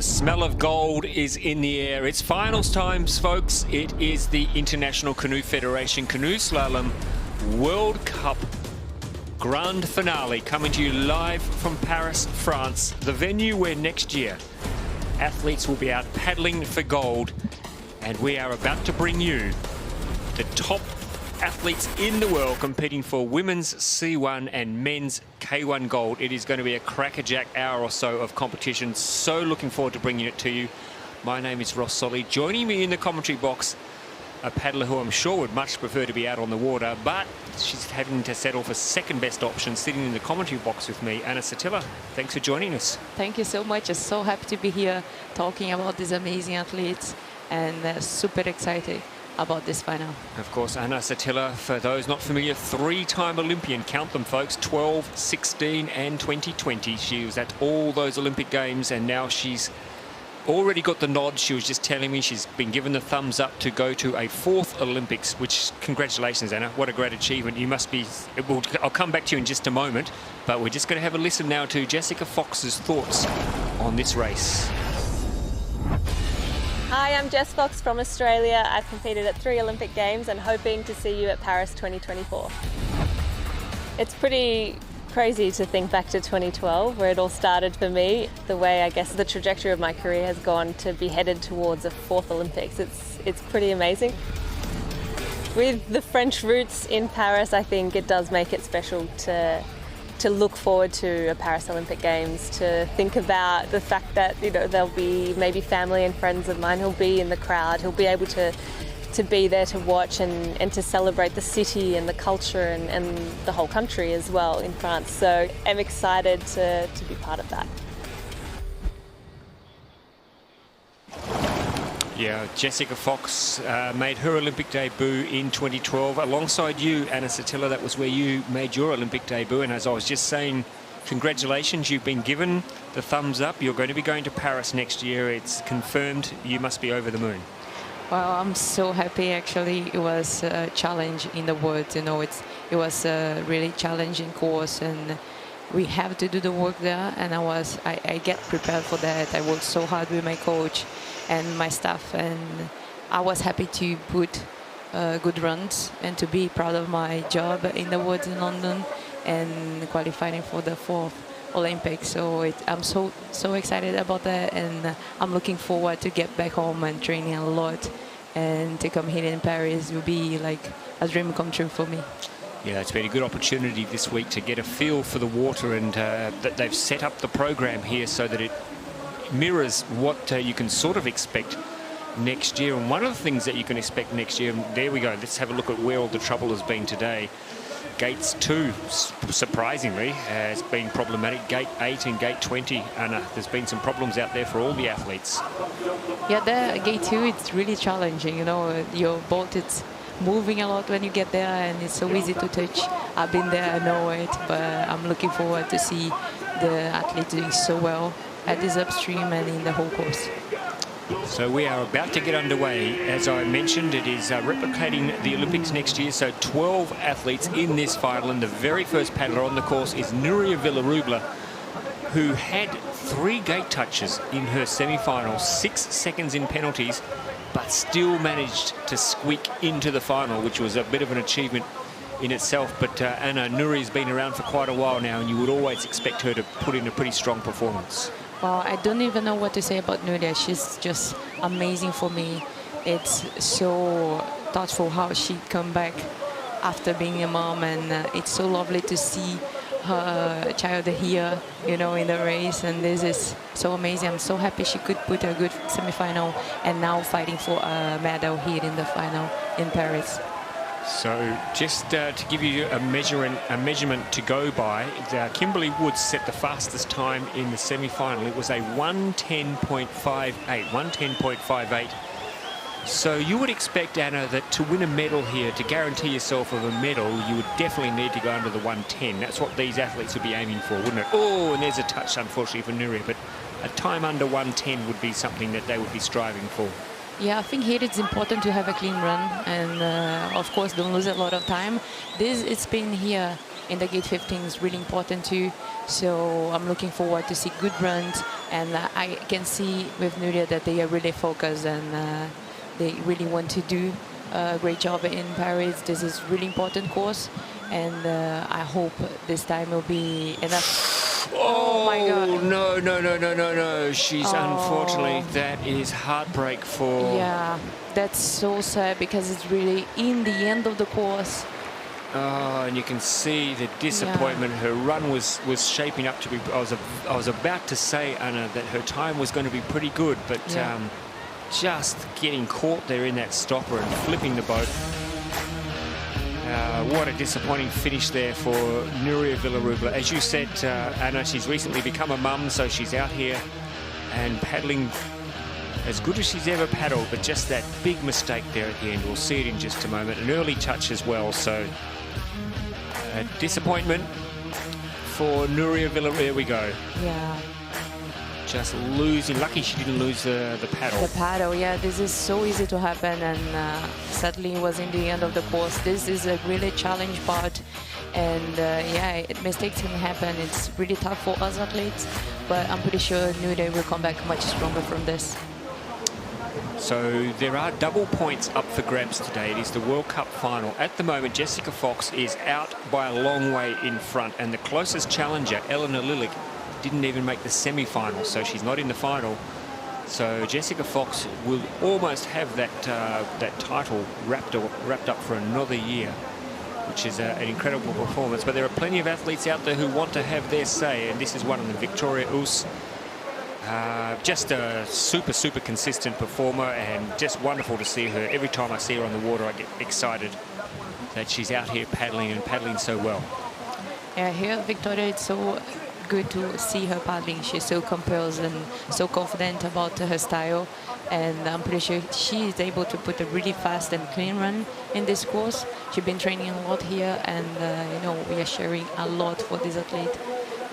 smell of gold is in the air. It's finals times, folks. It is the International Canoe Federation Canoe Slalom World Cup Grand Finale coming to you live from Paris, France, the venue where next year athletes will be out paddling for gold, and we are about to bring you the top athletes in the world competing for women's C1 and men's K1 gold. It is going to be a crackerjack hour or so of competition. So looking forward to bringing it to you. My name is Ross Solly. Joining me in the commentary box, a paddler who I'm sure would much prefer to be out on the water, but she's having to settle for second best option, sitting in the commentary box with me, Anna Satilla. Thanks for joining us. Thank you so much. I'm so happy to be here talking about these amazing athletes, and super excited about this final. Of course, Anna Satilla, for those not familiar, three-time Olympian. Count them, folks: 12, 16 and 2020. She was at all those Olympic Games, and now she's already got the nod. She was just telling me she's been given the thumbs up to go to a fourth Olympics, which, congratulations, Anna. What a great achievement. You must be... I'll come back to you in just a moment, but we're just going to have a listen now to Jessica Fox's thoughts on this race. Hi, I'm Jess Fox from Australia. I've competed at 3 Olympic Games and hoping to see you at Paris 2024. It's pretty crazy to think back to 2012, where it all started for me. The way, I guess, the trajectory of my career has gone to be headed towards a 4th Olympics. It's pretty amazing. With the French roots in Paris, I think it does make it special to look forward to a Paris Olympic Games, to think about the fact that, you know, there'll be maybe family and friends of mine who'll be in the crowd, who'll be able to be there to watch and to celebrate the city and the culture and the whole country as well in France. So I'm excited to be part of that. Yeah, Jessica Fox made her Olympic debut in 2012 alongside you, Anna Satilla. That was where you made your Olympic debut, and as I was just saying, congratulations, you've been given the thumbs up. You're going to be going to Paris next year. It's confirmed. You must be over the moon. Well, I'm so happy. Actually, it was a challenge in the woods. You know, it was a really challenging course, and we have to do the work there. And I get prepared for that. I worked so hard with my coach and my staff, and I was happy to put good runs and to be proud of my job in the woods in London and qualifying for the 4th Olympics. So I'm so excited about that, and I'm looking forward to get back home and training a lot, and to come here in Paris will be like a dream come true for me. Yeah, it's been a good opportunity this week to get a feel for the water, and that they've set up the program here so that it mirrors what you can sort of expect next year. And one of the things that you can expect next year, and there we go, let's have a look at where all the trouble has been today. Gates 2, surprisingly, has been problematic. Gate 8 and Gate 20, and there's been some problems out there for all the athletes. Yeah, the Gate 2, it's really challenging. You know, your boat, it's moving a lot when you get there, and it's so easy to touch. I've been there, I know it, but I'm looking forward to see the athletes doing so well at this upstream and in the whole course. So we are about to get underway. As I mentioned, it is replicating the Olympics next year, so 12 athletes in this final, and the very first paddler on the course is Nuria Villarubla, who had 3 gate touches in her semi-final, 6 seconds in penalties, but still managed to squeak into the final, which was a bit of an achievement in itself. But Anna, Nuri's been around for quite a while now, and you would always expect her to put in a pretty strong performance. Well, I don't even know what to say about Nuria. She's just amazing for me. It's so thoughtful how she come back after being a mom, and it's so lovely to see her child here, you know, in the race, and this is so amazing. I'm so happy she could put a good semi-final and now fighting for a medal here in the final in Paris. So just to give you a measurement to go by, Kimberly Woods set the fastest time in the semi-final. It was a 1:10.58. So you would expect, Anna, that to win a medal here, to guarantee yourself of a medal, you would definitely need to go under the 1:10. That's what these athletes would be aiming for, wouldn't it? Oh, and there's a touch, unfortunately, for Nuria, but a time under 1:10 would be something that they would be striving for. Yeah, I think here it's important to have a clean run, and of course don't lose a lot of time. It's been here in the gate 15 is really important too. So I'm looking forward to see good runs And I can see with Nuria that they are really focused and they really want to do a great job in Paris. This is really important course, and I hope this time will be enough. Oh my God. No. She's unfortunately, that is heartbreak for... Yeah, that's so sad because it's really in the end of the course. Oh, and you can see the disappointment. Yeah. Her run was shaping up to be... I was about to say, Anna, that her time was going to be pretty good, but just getting caught there in that stopper and flipping the boat. What a disappointing finish there for Nuria Villarubla. As you said, Anna, she's recently become a mum, so she's out here and paddling as good as she's ever paddled, but just that big mistake there at the end. We'll see it in just a moment. An early touch as well, so a disappointment for Nuria Villarubla. There we go. Yeah. Just losing. Lucky she didn't lose the paddle. The paddle, yeah, this is so easy to happen, and sadly it was in the end of the course. This is a really challenge part, and mistakes can happen. It's really tough for us athletes, but I'm pretty sure Nuria will come back much stronger from this. So there are double points up for grabs today. It is the World Cup final. At the moment, Jessica Fox is out by a long way in front, and the closest challenger, Eleanor Lillick, didn't even make the semi-final, so she's not in the final. So Jessica Fox will almost have that title wrapped up for another year, which is an incredible performance. But there are plenty of athletes out there who want to have their say, and this is one of them, Victoria Oos. Just a super consistent performer, and just wonderful to see her. Every time I see her on the water, I get excited that she's out here paddling so well. Yeah, here Victoria, it's so good to see her paddling. She's so composed and so confident about her style, and I'm pretty sure she is able to put a really fast and clean run in this course. She's been training a lot here, and we are sharing a lot for this athlete.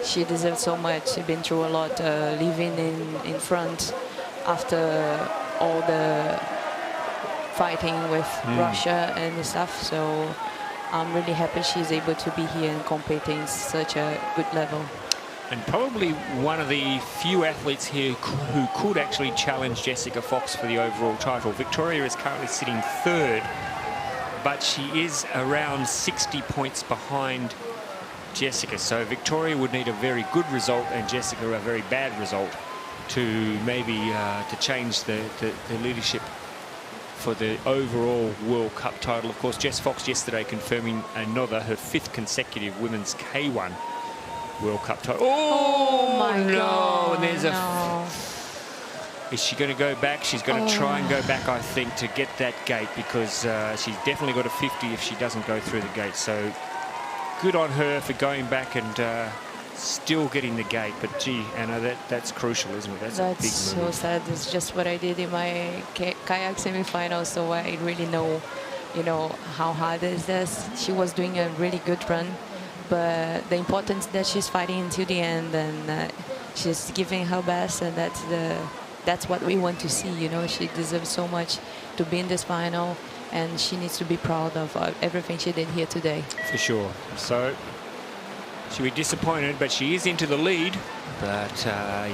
She deserves so much. She's been through a lot, living in France after all the fighting with Russia and stuff, so I'm really happy she's able to be here and competing such a good level. And probably one of the few athletes here who could actually challenge Jessica Fox for the overall title. Victoria is currently sitting third, but she is around 60 points behind Jessica. So Victoria would need a very good result and Jessica a very bad result to maybe to change the leadership for the overall World Cup title. Of course, Jess Fox yesterday confirming her 5th consecutive women's K1 World Cup title. Oh my God, and there's Is she going to go back? She's going to try and go back, I think, to get that gate, because she's definitely got a 50 if she doesn't go through the gate. So good on her for going back and still getting the gate. But gee, Anna, that's crucial, isn't it? That's a big move. So sad. It's just what I did in my kayak semi-final, so I really know, how hard is this. She was doing a really good run, but the importance that she's fighting until the end, and she's giving her best, and that's what we want to see. She deserves so much to be in this final, and she needs to be proud of everything she did here today. For sure. So she'll be disappointed, but she is into the lead. But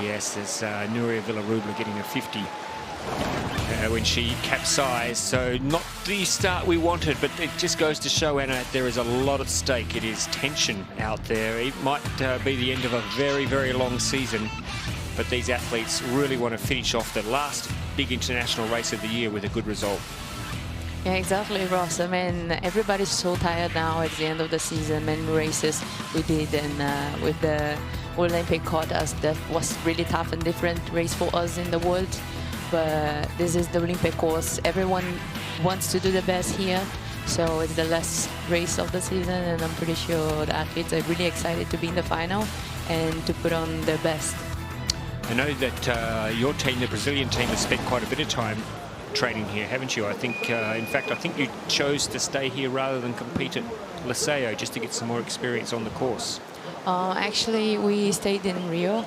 yes, there's Nuria Villarubla getting a 50 when she capsized. So not the start we wanted, but it just goes to show, Anna, there is a lot at stake. It is tension out there. It might be the end of a very, very long season, but these athletes really want to finish off the last big international race of the year with a good result. Yeah, exactly, Ross. I mean, everybody's so tired now at the end of the season. Many races we did, and with the Olympic quotas, that was really tough and different race for us in the world. But this is the Olympic course. Everyone wants to do the best here. So it's the last race of the season, and I'm pretty sure the athletes are really excited to be in the final and to put on their best. I know that your team, the Brazilian team, has spent quite a bit of time training here, haven't you? I think, in fact, I think you chose to stay here rather than compete at Liceo just to get some more experience on the course. Actually, we stayed in Rio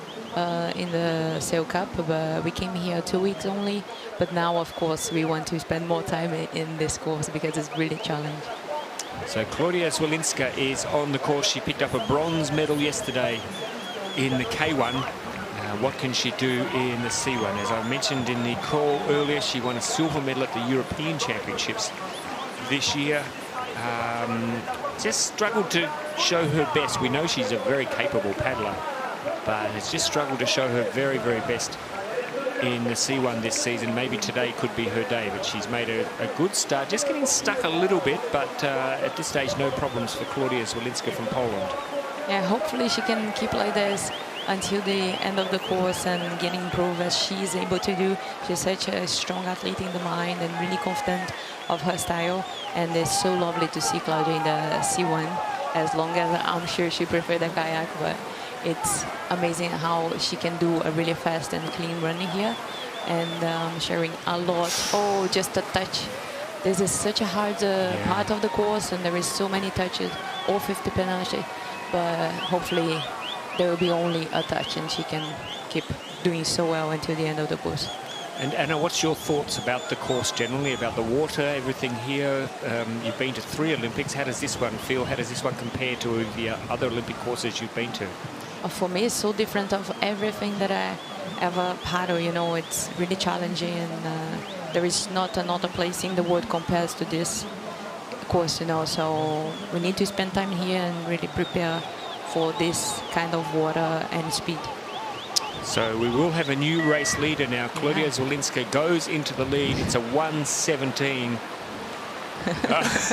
in the Sail Cup, but we came here 2 weeks only. But now, of course, we want to spend more time in this course because it's really challenging. So Claudia Zwolinska is on the course. She picked up a bronze medal yesterday in the K1. What can she do in the C1? As I mentioned in the call earlier, she won a silver medal at the European Championships this year. Just struggled to show her best. We know she's a very capable paddler, but has just struggled to show her very, very best in the C1 this season. Maybe today could be her day, but she's made a good start. Just getting stuck a little bit, but at this stage, no problems for Klaudia Zwolinska from Poland. Yeah, hopefully she can keep like this until the end of the course and get improved as she is able to do. She's such a strong athlete in the mind and really confident of her style. And it's so lovely to see Klaudia in the C1, as long as I'm sure she prefers the kayak, but it's amazing how she can do a really fast and clean run here, and sharing a lot. Oh, just a touch. This is such a hard part of the course, and there is so many touches, all 50 penalty, but hopefully there will be only a touch and she can keep doing so well until the end of the course. And Anna, what's your thoughts about the course generally, about the water, everything here? You've been to 3 Olympics. How does this one feel? How does this one compare to the other Olympic courses you've been to? For me, it's so different of everything that I ever paddle. You know, it's really challenging, and there is not another place in the world compares to this course, you know. So we need to spend time here and really prepare for this kind of water and speed. So we will have a new race leader now. Klaudia Zwolinska goes into the lead. It's a 1:17.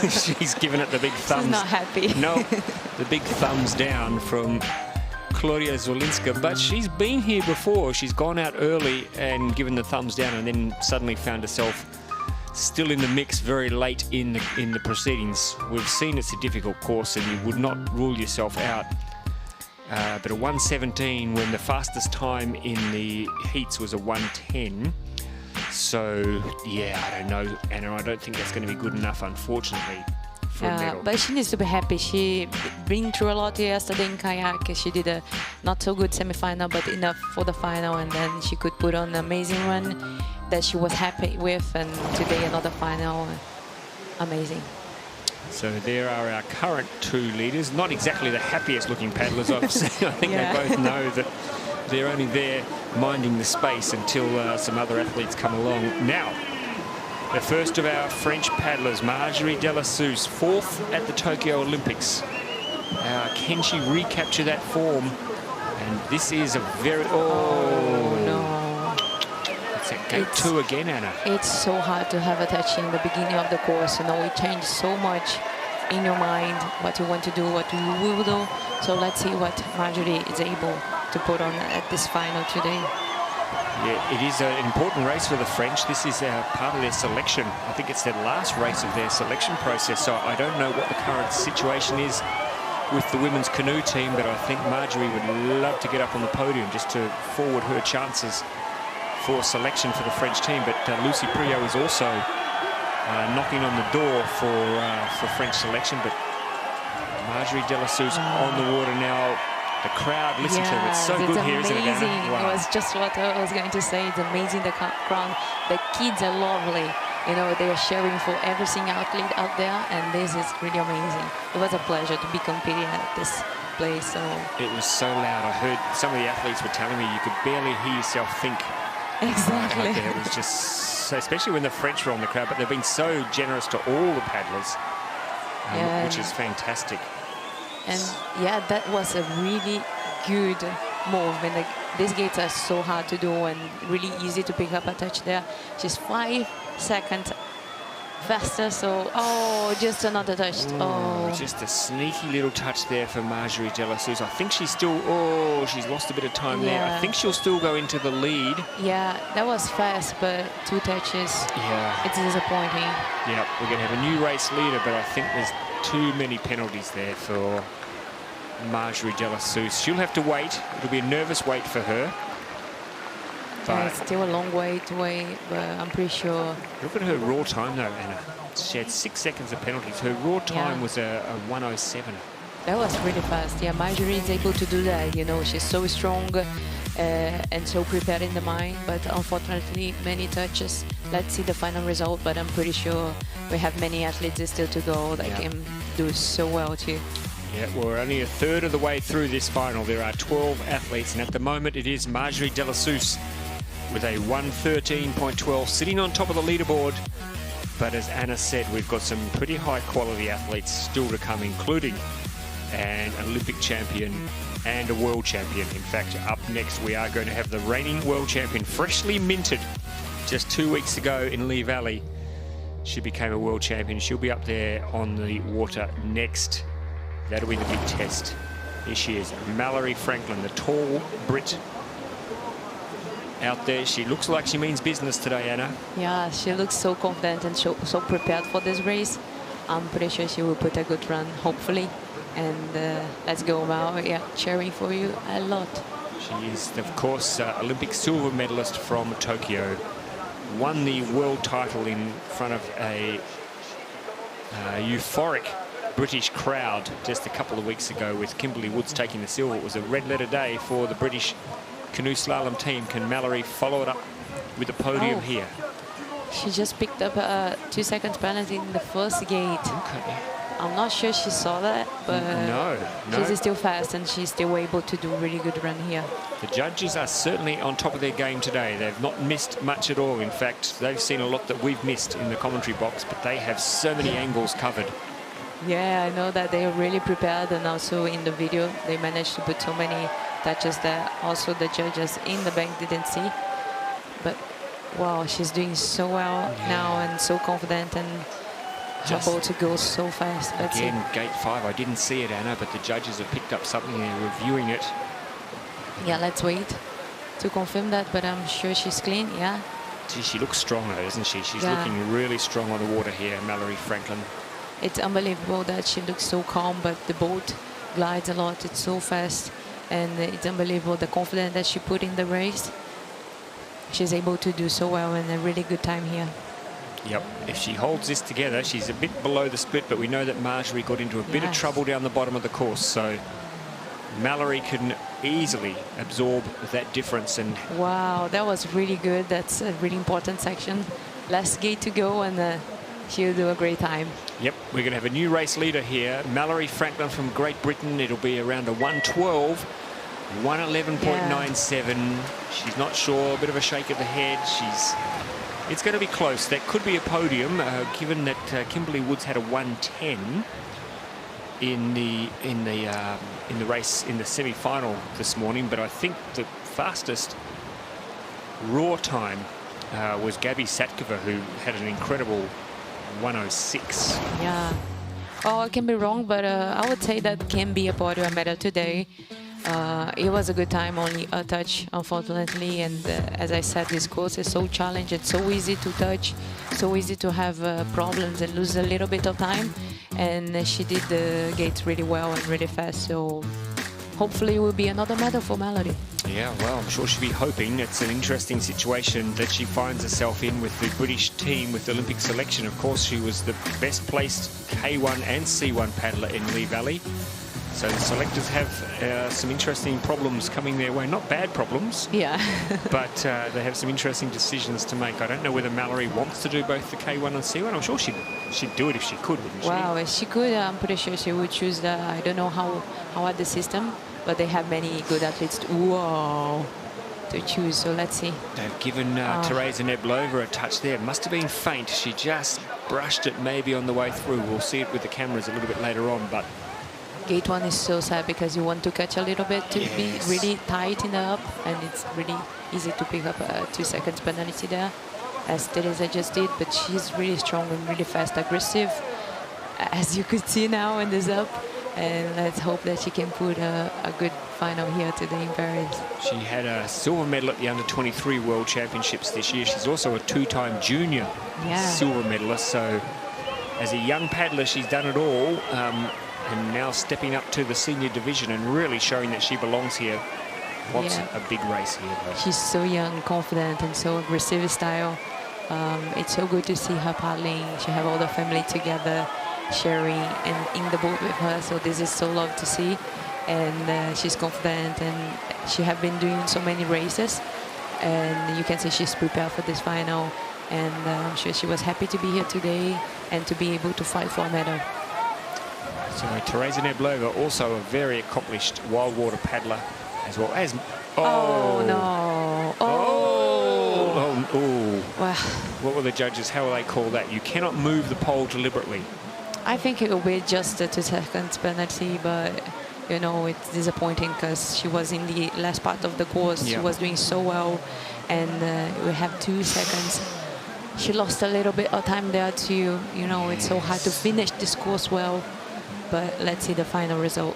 She's given it the big thumbs. She's not happy. No, the big thumbs down from Klaudia Zwolinska. But she's been here before. She's gone out early and given the thumbs down, and then suddenly found herself still in the mix very late in the proceedings. We've seen it's a difficult course, and you would not rule yourself out. But a 1:17 when the fastest time in the heats was a 1:10. So, yeah, I don't know, Anna. I don't think that's going to be good enough, unfortunately, for a medal. But she needs to be happy. She been through a lot yesterday in kayak. She did a not so good semi-final, but enough for the final, and then she could put on an amazing run that she was happy with, and today another final. Amazing. So there are our current 2 leaders. Not exactly the happiest looking paddlers I've seen. I think they both know that they're only there minding the space until some other athletes come along. Now, the first of our French paddlers, Marjorie Delassus, 4th at the Tokyo Olympics. Can she recapture that form? And this is a very... Oh, no. It's at gate 2 again, Anna. It's so hard to have a touch in the beginning of the course. You know, it changes so much in your mind, what you want to do, what you will do. So let's see what Marjorie is able to put on at this final today. Yeah, it is an important race for the French. This is part of their selection. I think it's their last race of their selection process. So I don't know what the current situation is with the women's canoe team, but I think Marjorie would love to get up on the podium just to forward her chances for selection for the French team. But Lucy Priaulx is also knocking on the door for French selection. But Marjorie Delassus on the water now. The crowd, listen to it. It's so good here, isn't it, Anna? Wow. It was just what I was going to say. It's amazing, the crowd. The kids are lovely. You know, they are sharing for every single athlete out there, and this is really amazing. It was a pleasure to be competing at this place. So it was so loud. I heard some of the athletes were telling me you could barely hear yourself think. Exactly. It was just, especially when the French were on the crowd, but they've been so generous to all the paddlers, which is fantastic. And yeah, that was a really good move. And these gates are so hard to do and really easy to pick up a touch there. She's 5 seconds faster, so just another touch. Just a sneaky little touch there for Marjorie Delassus. I think she's still, she's lost a bit of time there. I think she'll still go into the lead. Yeah, that was fast, but 2 touches. Yeah. It's disappointing. Yeah, we're going to have a new race leader, but I think there's too many penalties there for Marjorie Delassus. She'll have to wait. It'll be a nervous wait for her. But it's still a long way to wait, but I'm pretty sure. Look at her raw time, though, Anna. She had 6 seconds of penalties. Her raw time was a 1:07. That was really fast. Yeah, Marjorie is able to do that. You know, she's so strong and so prepared in the mind, but unfortunately, many touches. Let's see the final result, but I'm pretty sure we have many athletes still to go that can do so well too. Yeah, we're only a third of the way through this final. There are 12 athletes, and at the moment it is Marjorie Delassus with a 1:13.12 sitting on top of the leaderboard. But as Anna said, we've got some pretty high quality athletes still to come, including an Olympic champion and a world champion. In fact, up next we are going to have the reigning world champion, freshly minted just 2 weeks ago in Lee Valley. She became a world champion. She'll be up there on the water next. That'll be the big test. Here she is, Mallory Franklin, the tall Brit out there. She looks like she means business today, Anna. Yeah, she looks so confident and so prepared for this race. I'm pretty sure she will put a good run, hopefully. And let's go, Mal. Yeah, cheering for you a lot. She is, of course, Olympic silver medalist from Tokyo. Won the world title in front of a euphoric British crowd just a couple of weeks ago, with Kimberly Woods taking the silver. It was a red letter day for the British canoe slalom team. Can Mallory follow it up with a podium here? She just picked up a 2 seconds penalty in the first gate. Okay. I'm not sure she saw that, but no. she's still fast and she's still able to do a really good run here. The judges are certainly on top of their game today. They've not missed much at all. In fact, they've seen a lot that we've missed in the commentary box, but they have so many angles covered. Yeah, I know that they are really prepared, and also in the video they managed to put so many touches that also the judges in the bank didn't see. But wow, she's doing so well now and so confident, and able to go so fast. That's again, gate 5. I didn't see it, Anna, but the judges have picked up something. They're reviewing it. Yeah, let's wait to confirm that, but I'm sure she's clean. Yeah. Gee, she looks strong though, doesn't she? She's looking really strong on the water here, Mallory Franklin. It's unbelievable that she looks so calm, but the boat glides a lot. It's so fast, and it's unbelievable the confidence that she put in the race. She's able to do so well, and a really good time here. Yep, if she holds this together, she's a bit below the split, but we know that Marjorie got into a bit of trouble down the bottom of the course, so Mallory can easily absorb that difference. And wow, that was really good. That's a really important section. Last gate to go, and she'll do a great time. Yep, we're going to have a new race leader here, Mallory Franklin from Great Britain. It'll be around a 1:12, 1:11.97. She's not sure, a bit of a shake of the head. It's going to be close. That could be a podium, given that Kimberly Woods had a 1:10 in the race in the semi-final this morning. But I think the fastest raw time was Gabby Satkova, who had an incredible 1:06. Yeah. Oh, I can be wrong, but I would say that can be a podium medal today. It was a good time, only a touch, unfortunately. And as I said, this course is so challenging, so easy to touch, so easy to have problems and lose a little bit of time. And she did the gates really well and really fast. So hopefully it will be another medal for Mallory. Yeah, well, I'm sure she'll be hoping. It's an interesting situation that she finds herself in with the British team, with the Olympic selection. Of course, she was the best placed K1 and C1 paddler in Lee Valley. So the selectors have some interesting problems coming their way. Not bad problems, yeah, but they have some interesting decisions to make. I don't know whether Mallory wants to do both the K1 and C1. I'm sure she'd do it if she could, wouldn't she? Wow, if she could, I'm pretty sure she would choose the, I don't know how are the system, but they have many good athletes to choose, so let's see. They've given Teresa Neblova a touch there. Must have been faint. She just brushed it maybe on the way through. We'll see it with the cameras a little bit later on, but gate 1 is so sad because you want to catch a little bit to be really tight in the up, and it's really easy to pick up a 2 seconds penalty there, as Teresa just did. But she's really strong and really fast, aggressive, as you could see now in this up. And let's hope that she can put a good final here today in Paris. She had a silver medal at the Under-23 World Championships this year. She's also a 2-time junior silver medalist. So as a young paddler, she's done it all. And now stepping up to the senior division and really showing that she belongs here. Wants a big race here, though. She's so young, confident, and so aggressive style. It's so good to see her paddling. She have all the family together, sharing and in the boat with her. So this is so lovely to see. And she's confident, and she have been doing so many races. And you can see she's prepared for this final. And I'm sure she was happy to be here today and to be able to fight for a medal. So Teresa Neblova, also a very accomplished wild water paddler, as well as... Oh, no. Wow. What were the judges? How will they call that? You cannot move the pole deliberately. I think it will be just a 2 seconds penalty, but you know, it's disappointing because she was in the last part of the course. Yeah. She was doing so well, and we have 2 seconds. She lost a little bit of time there too. You know, it's so hard to finish this course well, but let's see the final result.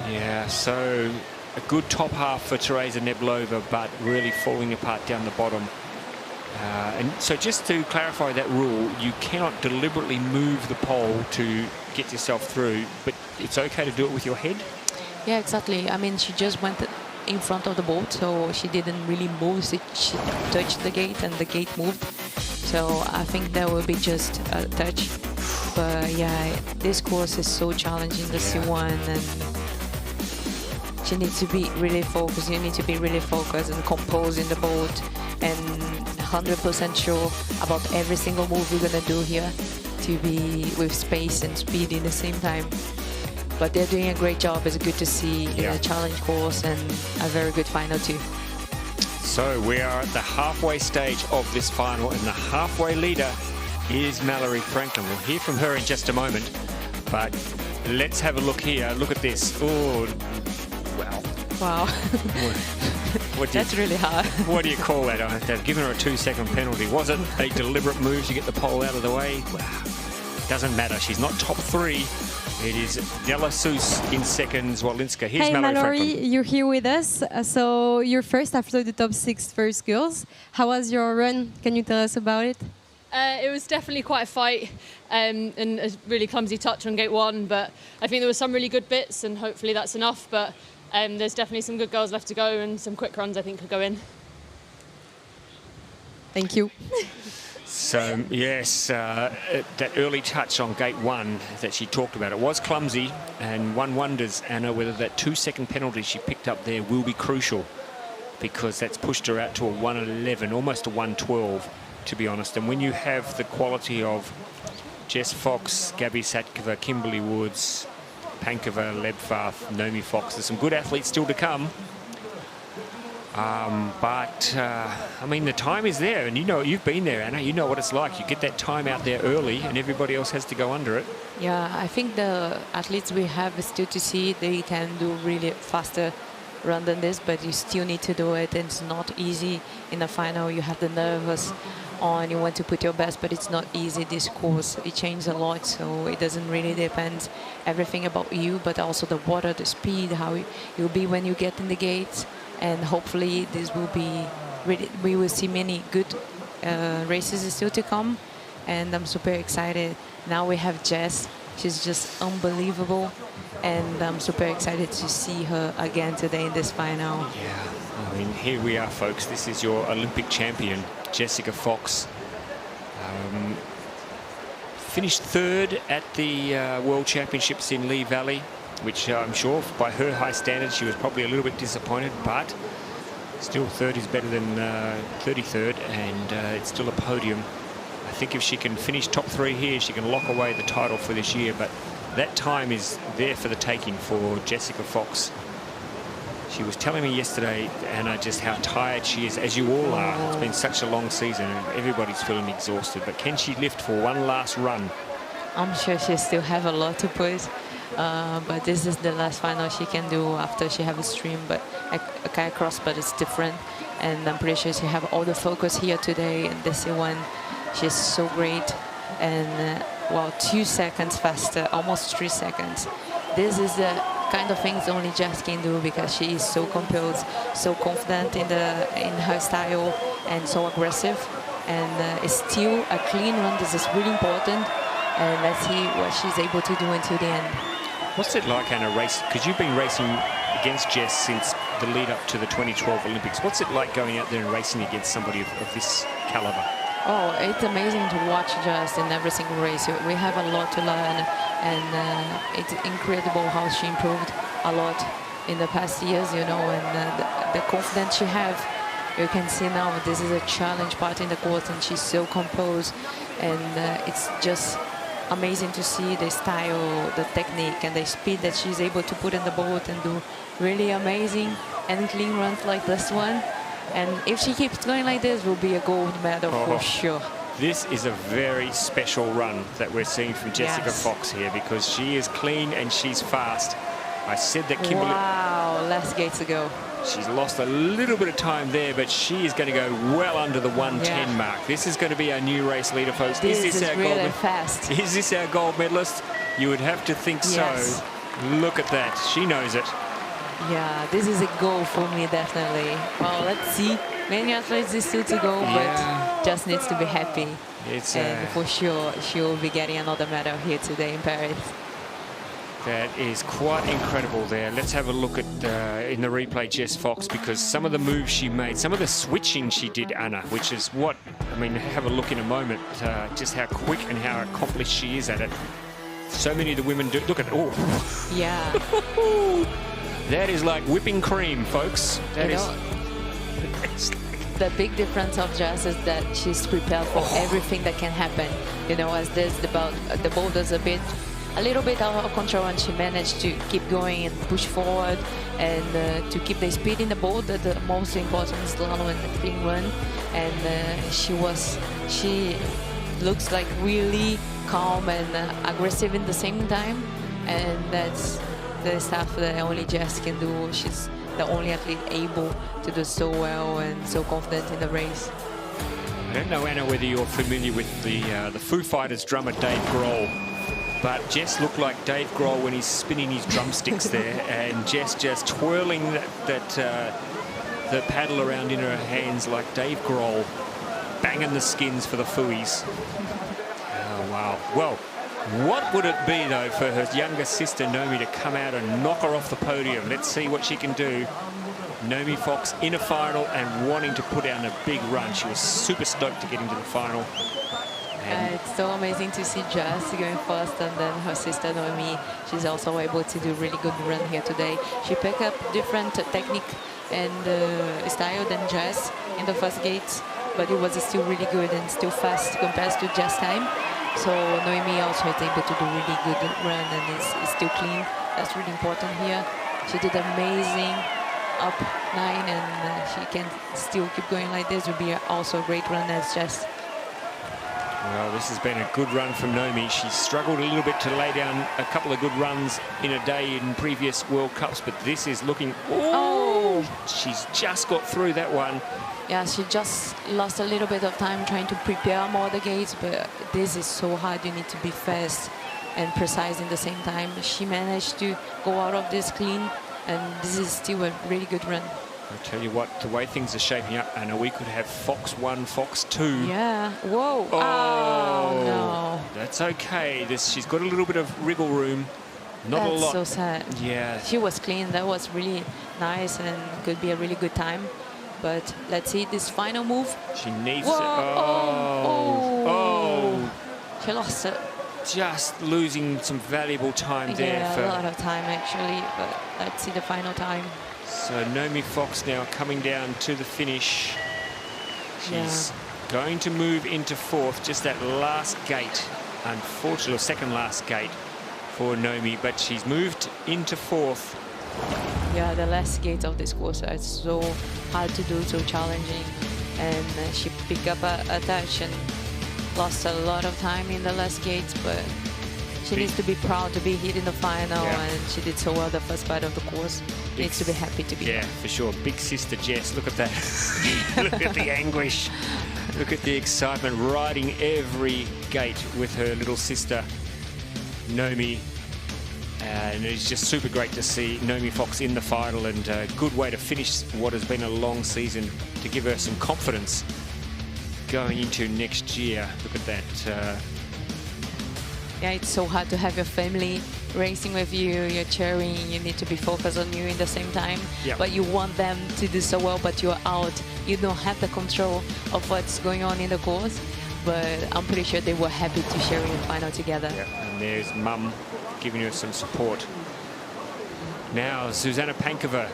Yeah, so a good top half for Teresa Neblova, but really falling apart down the bottom. And so just to clarify that rule, you cannot deliberately move the pole to get yourself through, but it's okay to do it with your head? Yeah, exactly. I mean, she just went in front of the boat, so she didn't really move. She touched the gate and the gate moved. So I think that will be just a touch. But yeah, this course is so challenging, the C1, and she needs to be really focused. You need to be really focused and composed in the boat and 100% sure about every single move you're gonna do here to be with space and speed in the same time. But they're doing a great job. It's good to see in a challenge course, and a very good final too. So we are at the halfway stage of this final, and the halfway leader is Mallory Franklin. We'll hear from her in just a moment, but let's have a look here. Look at this. Oh, wow. Wow. That's really hard. What do you call that? They've given her a 2-second penalty. Was it a deliberate move to get the pole out of the way? Wow. Doesn't matter. She's not top 3. It is Della Seuss in seconds. Walinska. Here's Hey, Mallory Mallory, Franklin. you're here with us. So you're first after the top 6 first girls. How was your run? Can you tell us about it? It was definitely quite a fight and a really clumsy touch on gate 1, but I think there were some really good bits, and hopefully that's enough. But there's definitely some good girls left to go, and some quick runs I think could go in. Thank you. So, yes, that early touch on gate 1 that she talked about, it was clumsy, and one wonders, Anna, whether that 2-second penalty she picked up there will be crucial, because that's pushed her out to a 1:11, almost a 1:12, to be honest. And when you have the quality of Jess Fox, Gabby Satkova, Kimberly Woods, Pankova, Lebfath, Naomi Fox, there's some good athletes still to come. I mean, the time is there, and you know, you've been there, Anna. You know what it's like. You get that time out there early, and everybody else has to go under it. Yeah, I think the athletes we have still to see, they can do really faster run than this, but you still need to do it. It's not easy in the final. You have the nervous on, you want to put your best, but it's not easy. This course, it changes a lot, so it doesn't really depend everything about you, but also the water, the speed, how it will be when you get in the gates. And hopefully this will be really, we will see many good races still to come, and I'm super excited. Now we have Jess. She's just unbelievable, and I'm super excited to see her again today in this final. Yeah, I mean, here we are, folks. This is your Olympic champion, Jessica Fox. Finished 3rd at the World Championships in Lee Valley, which I'm sure by her high standards she was probably a little bit disappointed, but still 3rd is better than 33rd, and it's still a podium. I think if she can finish top 3 here, she can lock away the title for this year, but that time is there for the taking for Jessica Fox. She was telling me yesterday, Anna, just how tired she is, as you all are. It's been such a long season and everybody's feeling exhausted, but can she lift for one last run? I'm sure she still have a lot to put. But this is the last final she can do after she have a stream, but a kayak cross, but it's different. And I'm pretty sure she have all the focus here today. And this one, she's so great. And well, 2 seconds faster, almost 3 seconds. This is the kind of things only Jess can do, because she is so composed, so confident in her style, and so aggressive. And it's still a clean run. This is really important. And let's see what she's able to do until the end. What's it like, Anna, race? Because you've been racing against Jess since the lead up to the 2012 Olympics. What's it like going out there and racing against somebody of this caliber? Oh, it's amazing to watch Jess in every single race. We have a lot to learn, and it's incredible how she improved a lot in the past years, you know, and the confidence she has. You can see now this is a challenge part in the course, and she's so composed, and it's just amazing to see the style, the technique, and the speed that she's able to put in the boat and do really amazing and clean runs like this one. And if she keeps going like this, will be a gold medal for sure. This is a very special run that we're seeing from Jessica Fox here, because she is clean and she's fast. I said that Kimberly... Wow, last gate to go. She's lost a little bit of time there, but she is going to go well under the 110 mark. This is going to be our new race leader, folks. This is our really gold fast. Is this our gold medalist? You would have to think so. Look at that. She knows it. Yeah, this is a goal for me, definitely. Well, let's see. Many athletes is still to go, but just needs to be happy. And for sure, she will be getting another medal here today in Paris. That is quite incredible there. Let's have a look at in the replay, Jess Fox, because some of the moves she made, some of the switching she did, Anna, which is what, I mean, have a look in a moment, just how quick and how accomplished she is at it. So many of the women do, look at, Yeah. That is like whipping cream, folks. That is... The big difference of Jess is that she's prepared for everything that can happen. You know, as this, the boat is a little bit out of control, and she managed to keep going and push forward and to keep the speed in the boat. The most important slalom and the clean run. And she looks like really calm and aggressive in the same time. And that's the stuff that only Jess can do. She's the only athlete able to do so well and so confident in the race. I don't know, Anna, whether you're familiar with the Foo Fighters drummer Dave Grohl, but Jess looked like Dave Grohl when he's spinning his drumsticks there, and Jess just twirling the paddle around in her hands like Dave Grohl, banging the skins for the Fooies. Oh, wow. Well, what would it be, though, for her younger sister, Naomi, to come out and knock her off the podium? Let's see what she can do. Naomi Fox in a final and wanting to put down a big run. She was super stoked to get into the final. It's so amazing to see Jess going first, and then her sister Naomi, she's also able to do really good run here today. She picked up different technique and style than Jess in the first gate, but it was still really good and still fast compared to Jess time. So Naomi also is able to do really good run and is still clean. That's really important here. She did amazing up 9, and she can still keep going like this. Would be also a great run as Jess. Well, this has been a good run from Naomi. She struggled a little bit to lay down a couple of good runs in a day in previous World Cups, but this is looking... She's just got through that one. Yeah, she just lost a little bit of time trying to prepare more the gates, but this is so hard. You need to be fast and precise in the same time. She managed to go out of this clean, and this is still a really good run. I'll tell you what, the way things are shaping up, Anna, we could have Fox 1, Fox 2. Yeah. Whoa. Oh no. That's okay. She's got a little bit of wriggle room. Not a lot. That's so sad. Yeah. She was clean. That was really nice and could be a really good time. But let's see this final move. She needs Whoa. to... She lost it. Just losing some valuable time there. Yeah, a lot of time actually. But let's see the final time. So Naomi Fox now coming down to the finish. She's going to move into 4th, just that last gate, unfortunately, or second last gate for Naomi, but she's moved into 4th. Yeah, the last gate of this course is so hard to do, so challenging, and she picked up a touch and lost a lot of time in the last gates, but she needs to be proud to be here in the final, and she did so well the first part of the course. Needs to be happy to be here. Yeah, for sure. Big sister Jess, look at that. Look at the anguish. Look at the excitement, riding every gate with her little sister, Naomi. And it's just super great to see Naomi Fox in the final, and a good way to finish what has been a long season to give her some confidence going into next year. Look at that. Yeah, it's so hard to have your family racing with you, you're cheering, you need to be focused on you in the same time, but you want them to do so well, but you're out. You don't have the control of what's going on in the course, but I'm pretty sure they were happy to share in the final together. Yeah, and there's Mum giving her some support. Now, Zuzana Pankova,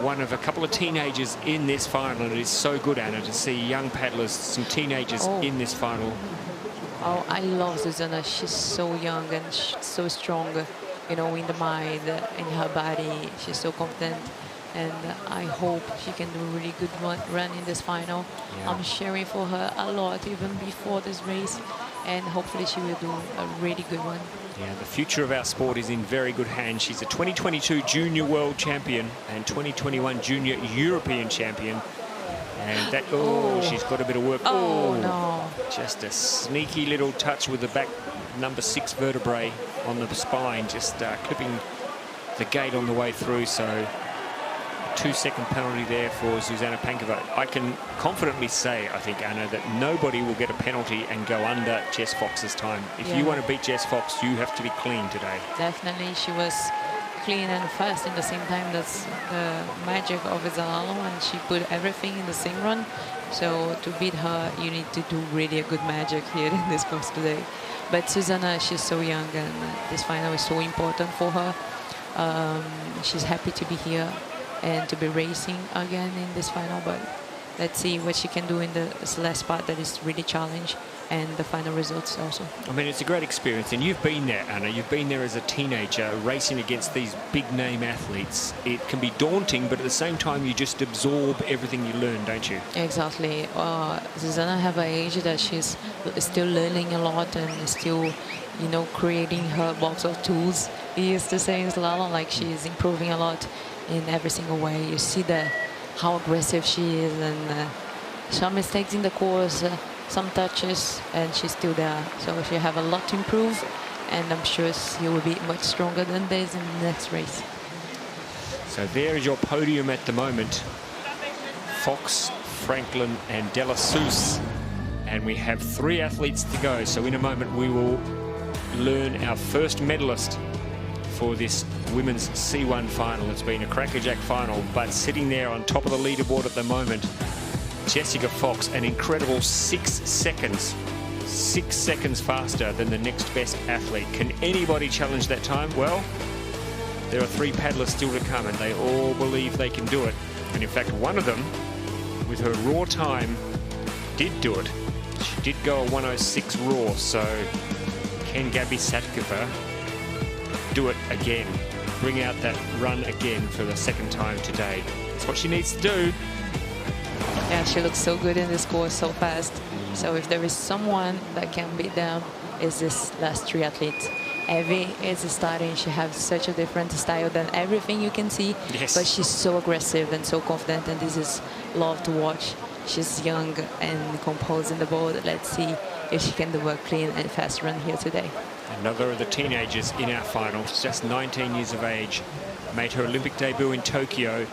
one of a couple of teenagers in this final, and it is so good, Anna, to see young paddlers, some teenagers in this final. Oh, I love Susanna. She's so young and so strong, you know, in the mind, in her body. She's so confident. And I hope she can do a really good run in this final. Yeah. I'm cheering for her a lot, even before this race. And hopefully she will do a really good one. Yeah, the future of our sport is in very good hands. She's a 2022 Junior World Champion and 2021 Junior European Champion. And that, she's got a bit of work. Oh, no. Just a sneaky little touch with the back number 6 vertebrae on the spine, just clipping the gate on the way through. So 2-second penalty there for Zuzana Pankova. I can confidently say, I think, Anna, that nobody will get a penalty and go under Jess Fox's time. If you want to beat Jess Fox, you have to be clean today. Definitely, she was clean and fast in the same time. That's the magic of the slalom, and she put everything in the same run. So to beat her, you need to do really a good magic here in this course today. But Susanna, she's so young, and this final is so important for her. She's happy to be here and to be racing again in this final, but let's see what she can do in the last part that is really challenge, and the final results also. I mean, it's a great experience, and you've been there, Anna. You've been there as a teenager racing against these big name athletes. It can be daunting, but at the same time you just absorb everything you learn, don't you? Exactly. Susanna have an age that she's still learning a lot and still, you know, creating her box of tools. We used to say in slalom, like she's improving a lot in every single way. You see how aggressive she is, and some mistakes in the course, some touches, and she's still there. So she have a lot to improve, and I'm sure she will be much stronger than this in the next race. So there is your podium at the moment. Fox, Franklin and De La Souce. And we have 3 athletes to go. So in a moment we will learn our first medalist for this women's C1 final. It's been a crackerjack final, but sitting there on top of the leaderboard at the moment, Jessica Fox, an incredible 6 seconds. 6 seconds faster than the next best athlete. Can anybody challenge that time? Well, there are 3 paddlers still to come, and they all believe they can do it. And in fact, one of them, with her raw time, did do it. She did go a 1:06 raw, so can Gabby Satkova do it again? Bring out that run again for the second time today. That's what she needs to do. Yeah, she looks so good in this course, so fast. So if there is someone that can beat them, it's this last 3 athletes. Evie is starting. She has such a different style than everything you can see. Yes. But she's so aggressive and so confident, and this is love to watch. She's young and composed in the boat. Let's see if she can do a clean and fast run here today. Another of the teenagers in our final. She's just 19 years of age. Made her Olympic debut in Tokyo.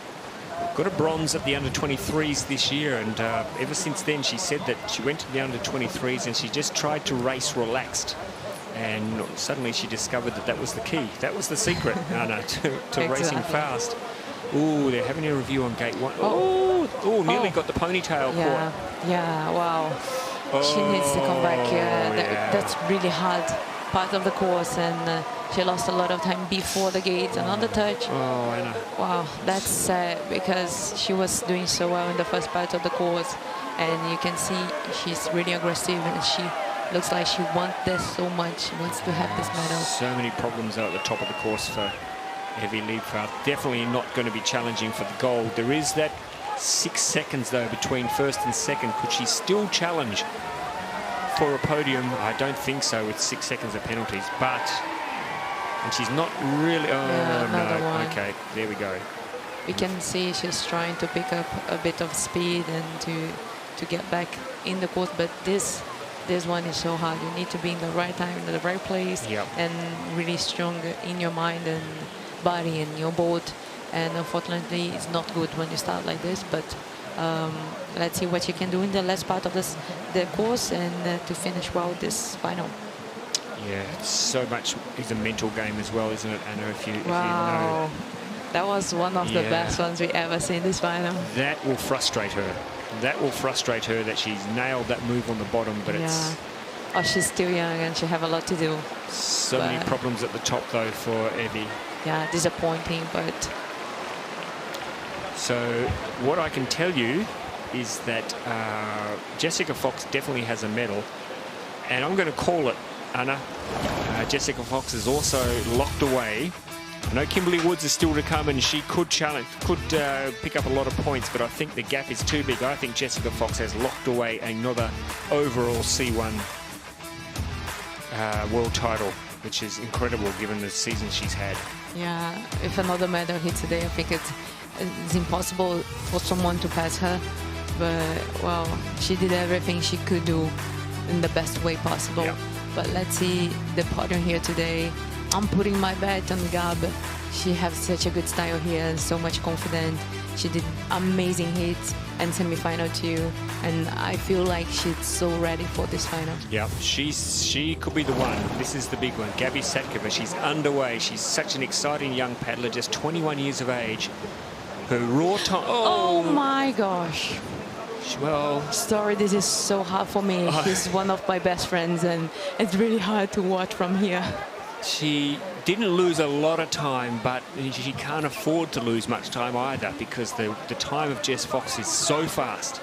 Got a bronze at the under-23s this year, and ever since then she said that she went to the under-23s and she just tried to race relaxed. And suddenly she discovered that that was the key. That was the secret, Anna, to racing fast. Ooh, they're having a review on gate 1. Oh, nearly got the ponytail caught. Yeah, wow. She needs to come back. That's really hard part of the course, and she lost a lot of time before the gate. Another touch. Oh, Anna. Wow, that's sad, because she was doing so well in the first part of the course, and you can see she's really aggressive, and she looks like she wants this so much. She wants to have this medal. So many problems out at the top of the course for Evie Liebfrath. Definitely not going to be challenging for the gold. There is that 6 seconds, though, between first and second. Could she still challenge for a podium? I don't think so, with 6 seconds of penalties. But, and she's not really, one. Okay, there we go. We can see she's trying to pick up a bit of speed and to get back in the course, but this one is so hard. You need to be in the right time, in the right place, and really strong in your mind and body and your boat. And unfortunately, it's not good when you start like this, but let's see what you can do in the last part of the course, and to finish well this final. Yeah, so much is a mental game as well, isn't it, Anna? If you Wow, know. that was one of the best ones we ever seen this final. That will frustrate her. That will frustrate her, that she's nailed that move on the bottom, but it's... Oh, she's still young and she have a lot to do. So many problems at the top, though, for Evie. Yeah, disappointing, but... So what I can tell you is that Jessica Fox definitely has a medal. And I'm going to call it, Anna. Jessica Fox is also locked away. I know Kimberly Woods is still to come, and she could pick up a lot of points, but I think the gap is too big. I think Jessica Fox has locked away another overall C1 world title, which is incredible given the season she's had. Yeah, if another medal hit today, I think it's impossible for someone to pass her. But, well, she did everything she could do in the best way possible. Yep. But let's see the podium here today. I'm putting my bet on Gab. She has such a good style here and so much confidence. She did amazing hits and semi-final too. And I feel like she's so ready for this final. Yeah, she could be the one. This is the big one. Gabby Satkova, she's underway. She's such an exciting young paddler, just 21 years of age. Her raw time. Oh my gosh. Well, Sorry, this is so hard for me. She's one of my best friends, and it's really hard to watch from here. she didn't lose a lot of time, but she can't afford to lose much time either, because the time of Jess Fox is so fast.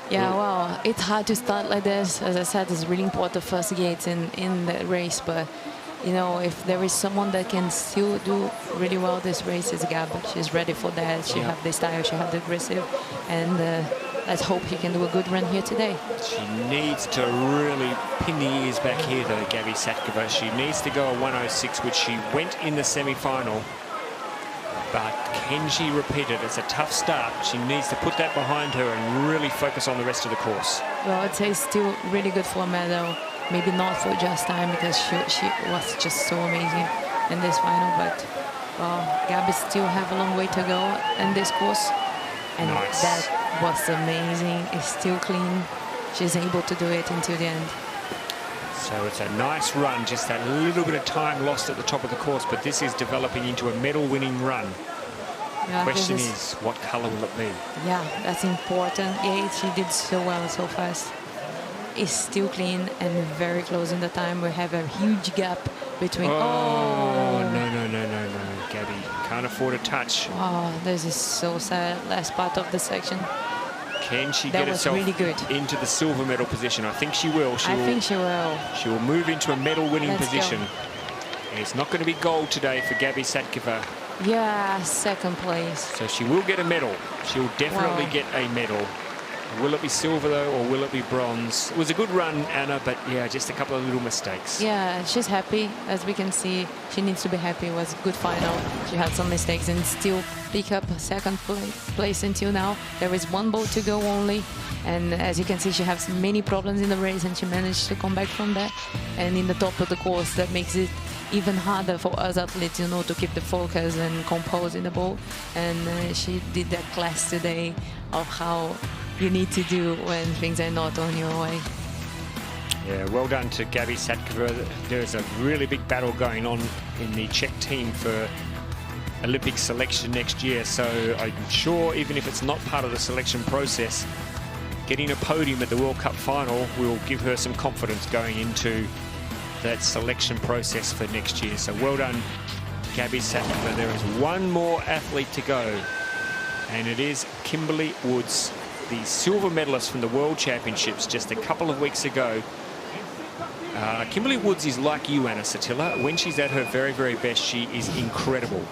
Yeah, well, it's hard to start like this. As I said, it's really important first gates in the race, but you know, if there is someone that can still do really well this race, is Gab. She's ready for that. She have the style, she have the aggressive, and let's hope she can do a good run here today. She needs to really pin the ears back here, though, Gabby Satkova. She needs to go a 106, which she went in the semi-final. But can she repeat it? It's a tough start. She needs to put that behind her and really focus on the rest of the course. Well, I'd say still really good for a medal. Maybe not for just time, because she was just so amazing in this final. But well, Gabby still have a long way to go in this course. And Nice. that was amazing. It's still clean. She's able to do it until the end. So it's a nice run, just that little bit of time lost at the top of the course, but this is developing into a medal-winning run. Yeah, Question this is, what colour will it be? Yeah, that's important. Yeah, she did so well so fast. It's still clean and very close in the time. We have a huge gap between. Oh, no. Gabby can't afford a touch. Wow, this is so sad. Last part of the section. Can she That get was herself really good. into the silver medal position? I think she will. I think she will. She will move into a medal-winning Let's position. go. It's not going to be gold today for Gabby Satkova, Yeah, second place. so she will get a medal. She'll definitely Wow. get a medal. Will it be silver, though, or will it be bronze? It was a good run, Anna, but yeah, just a couple of little mistakes. Yeah, she's happy. As we can see, she needs to be happy. It was a good final. She had some mistakes and still pick up a second place until now. There is one boat to go only. And as you can see, she has many problems in the race, and she managed to come back from that. And in the top of the course, that makes it even harder for us athletes, you know, to keep the focus and compose in the boat. And she did that class today of how you need to do when things are not on your way. Yeah, well done to Gabby Satkova. There's a really big battle going on in the Czech team for Olympic selection next year, so I'm sure even if it's not part of the selection process, getting a podium at the World Cup final will give her some confidence going into that selection process for next year. So well done, Gabby Satkova. There is one more athlete to go, and it is Kimberly Woods, the silver medalist from the World Championships just a couple of weeks ago. Kimberly Woods is like you, Anna Satilla. When she's at her very, very best, she is incredible.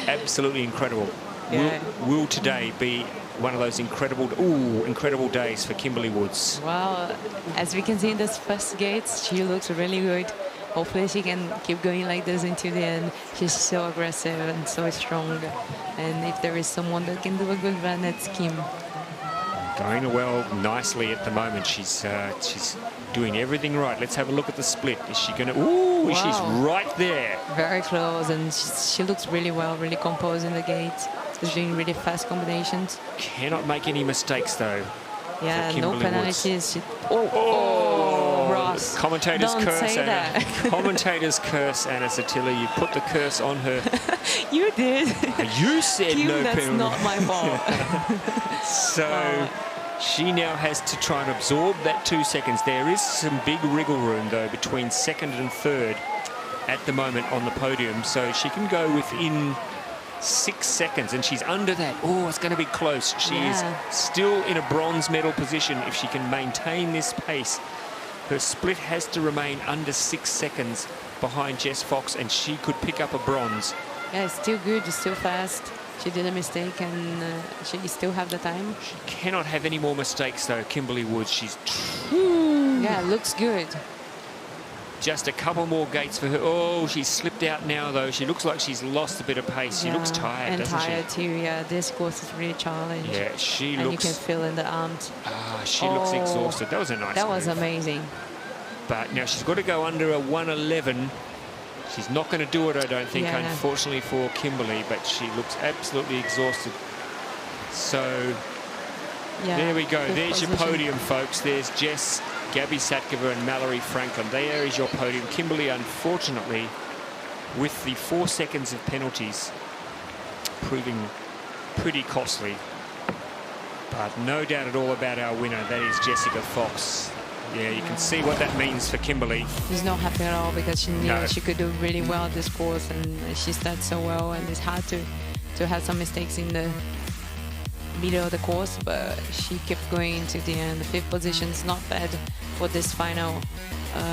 Absolutely incredible. Yeah. Will today be one of those incredible days for Kimberly Woods? Well, as we can see in this first gates, she looks really good. Hopefully she can keep going like this until the end. She's so aggressive and so strong. And if there is someone that can do a good run, it's Kim. Going well nicely at the moment. She's doing everything right. Let's have a look at the split. Is she going to... Ooh, Wow. She's right there. Very close, and she looks really well, really composed in the gates. She's doing really fast combinations. Cannot make any mistakes, though. Yeah, for no Kimberly Woods. penalties. Ross. Commentators Don't curse say Anna. that. Commentators curse Anna Satilla. You put the curse on her. You did. You said Kim, no that's penalty. not my fault. So she now has to try and absorb that 2 seconds. There is some big wriggle room, though, between second and third at the moment on the podium. So she can go within 6 seconds, and she's under that. Oh, it's going to be close. She is still in a bronze medal position if she can maintain this pace Her split has to remain under 6 seconds behind Jess Fox, and she could pick up a bronze. Yeah, it's still good, it's still fast. She did a mistake and she still have the time. She cannot have any more mistakes though, Kimberly Woods. She's Yeah, looks good. just a couple more gates for her. Oh, she's slipped out now though. She looks like she's lost a bit of pace. She looks tired, and doesn't tired she? too. Yeah, this course is really challenging. Yeah, she and looks... you can feel in the arms. she looks exhausted. That was a nice That was move. amazing. But now she's got to go under a 1:11. She's not going to do it, I don't think, Yeah. unfortunately for Kimberly, but she looks absolutely exhausted. So Yeah, there we go. good There's your position. podium, folks. There's Jess, Gabby Satkova and Mallory Franklin. There is your podium. Kimberly, unfortunately, with the 4 seconds of penalties, proving pretty costly. But no doubt at all about our winner. That is Jessica Fox. Yeah, you can see what that means for Kimberly. She's not happy at all because she knew No. she could do really well this course, and she started so well, and it's hard to have some mistakes in the middle of the course, but she kept going to the end. The 5th position is not bad for this final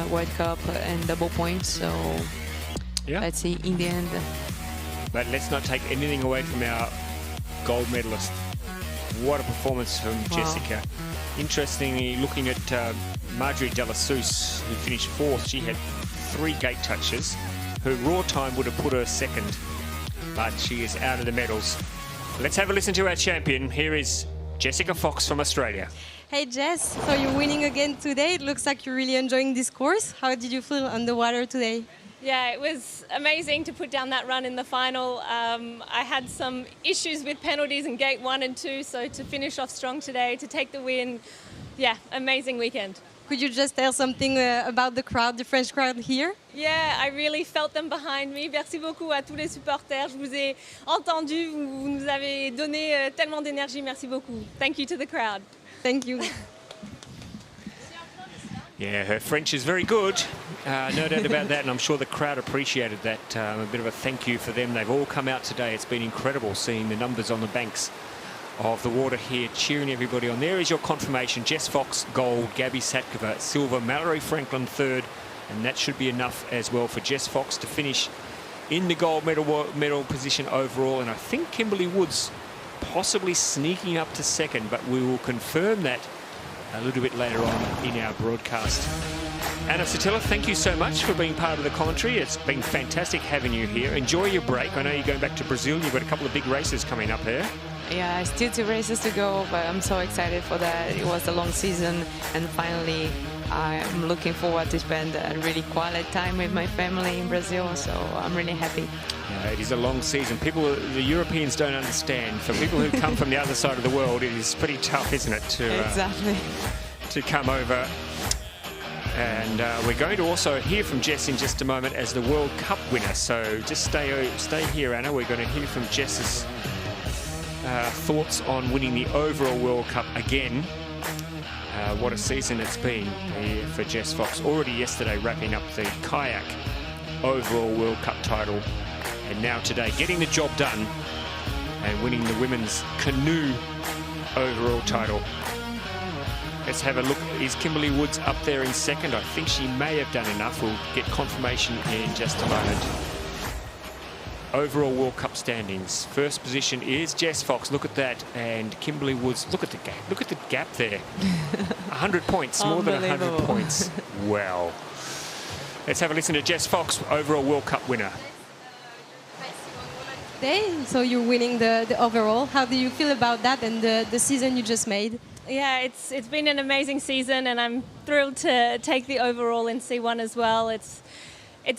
World Cup and double points, so Yeah. let's see in the end. But let's not take anything away from our gold medalist. What a performance from Wow. Jessica. Interestingly, looking at Marjorie Delassus, who finished 4th, she had 3 gate touches. Her raw time would have put her 2nd, but she is out of the medals. Let's have a listen to our champion. Here is Jessica Fox from Australia. Hey Jess, so you're winning again today. It looks like you're really enjoying this course. How did you feel on the water today? Yeah, it was amazing to put down that run in the final. I had some issues with penalties in gate 1 and 2, so to finish off strong today, to take the win, yeah, amazing weekend. Could you just tell something about the crowd, the French crowd here? Yeah, I really felt them behind me. Merci beaucoup à tous les supporters. Je vous ai entendu, vous nous avez donné tellement d'énergie. Merci beaucoup. Thank you to the crowd. Thank you. Yeah, her French is very good. No doubt about that, and I'm sure the crowd appreciated that. A bit of a thank you for them. They've all come out today. It's been incredible seeing the numbers on the banks of the water here, cheering everybody on. There is your confirmation. Jess Fox, gold. Gabby Satkova, silver. Mallory Franklin, 3rd. And that should be enough as well for Jess Fox to finish in the gold medal position overall. And I think Kimberly Woods possibly sneaking up to 2nd, but we will confirm that a little bit later on in our broadcast. Anna Satilla, thank you so much for being part of the commentary. It's been fantastic having you here. Enjoy your break. I know you're going back to Brazil. You've got a couple of big races coming up there. Yeah, still 2 races to go, but I'm so excited for that. It was a long season, and finally I'm looking forward to spend a really quality time with my family in Brazil, so I'm really happy. Yeah, it is a long season. The Europeans don't understand. For people who come from the other side of the world, it is pretty tough, isn't it, Exactly. to come over. And we're going to also hear from Jess in just a moment as the World Cup winner. So just stay here, Anna. We're going to hear from Jess's thoughts on winning the overall World Cup again. What a season it's been for Jess Fox. Already yesterday wrapping up the kayak overall World Cup title. And now today getting the job done and winning the women's canoe overall title. Let's have a look. Is Kimberly Woods up there in 2nd? I think she may have done enough. We'll get confirmation in just a moment. Overall World Cup standings. 1st position is Jess Fox. Look at that. And Kimberly Woods. Look at the gap. Look at the gap there. 100 points. More than 100 Unbelievable. points. Wow. Let's have a listen to Jess Fox, overall World Cup winner. Today, so you're winning the overall. How do you feel about that and the season you just made? Yeah, it's been an amazing season, and I'm thrilled to take the overall in C1 as well. It's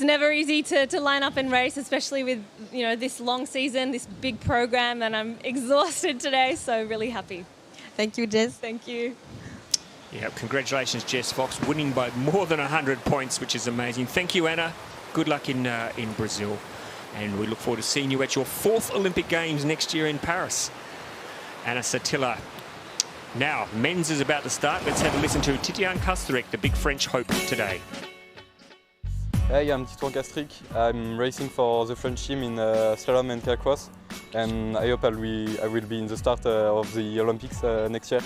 never easy to line up and race, especially with this long season, this big program, and I'm exhausted today, so really happy. Thank you, Jess. Thank you. Yeah, congratulations, Jess Fox, winning by more than 100 points, which is amazing. Thank you, Anna. Good luck in Brazil. And we look forward to seeing you at your 4th Olympic Games next year in Paris. Anna Satilla. Now, men's is about to start. Let's have a listen to Titian Kastorek, the big French hope today. Hey, I'm Titouan Kastric. I'm racing for the French team in Slalom and Kayak, and I hope I will be in the start of the Olympics next year.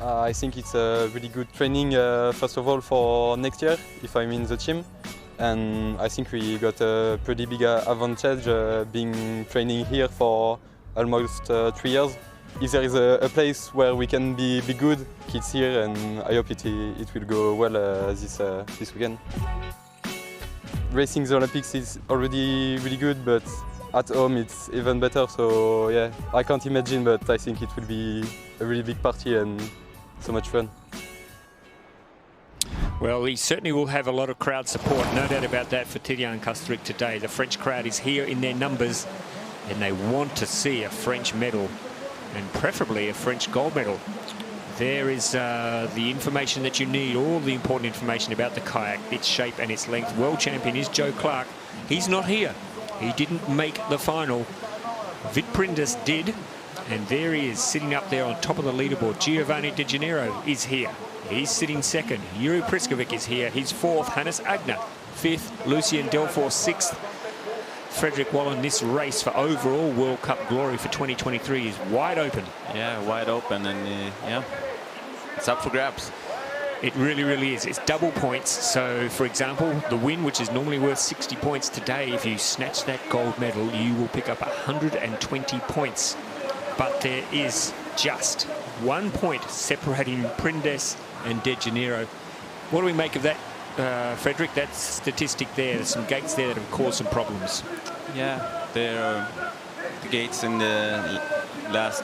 I think it's a really good training, first of all, for next year, if I'm in the team. And I think we got a pretty big advantage being training here for almost 3 years. If there is a place where we can be good, kids here, and I hope it will go well this weekend. Racing the Olympics is already really good, but at home it's even better. So yeah, I can't imagine, but I think it will be a really big party and so much fun. Well, he certainly will have a lot of crowd support, no doubt about that, for Tillien Castries today. The French crowd is here in their numbers, and they want to see a French medal, and preferably a French gold medal. There is the information that you need, all the important information about the kayak, its shape and its length. World champion is Joe Clark. He's not here. He didn't make the final. Vitprindas did, and there he is, sitting up there on top of the leaderboard. Giovanni De Janeiro is here. He's sitting second. Yuri Priskovic is here. He's fourth. Hannes Agner fifth. Lucien Delfour sixth. Frederick Wallen, this race for overall World Cup glory for 2023 is wide open. Yeah, wide open, and yeah, it's up for grabs. It really, really is. It's double points. So, for example, the win, which is normally worth 60 points today, if you snatch that gold medal, you will pick up 120 points. But there is just 1 point separating Prindes and De Janeiro. What do we make of that, Frederick? That statistic there. There's some gates there that have caused some problems. Yeah, there are the gates in the last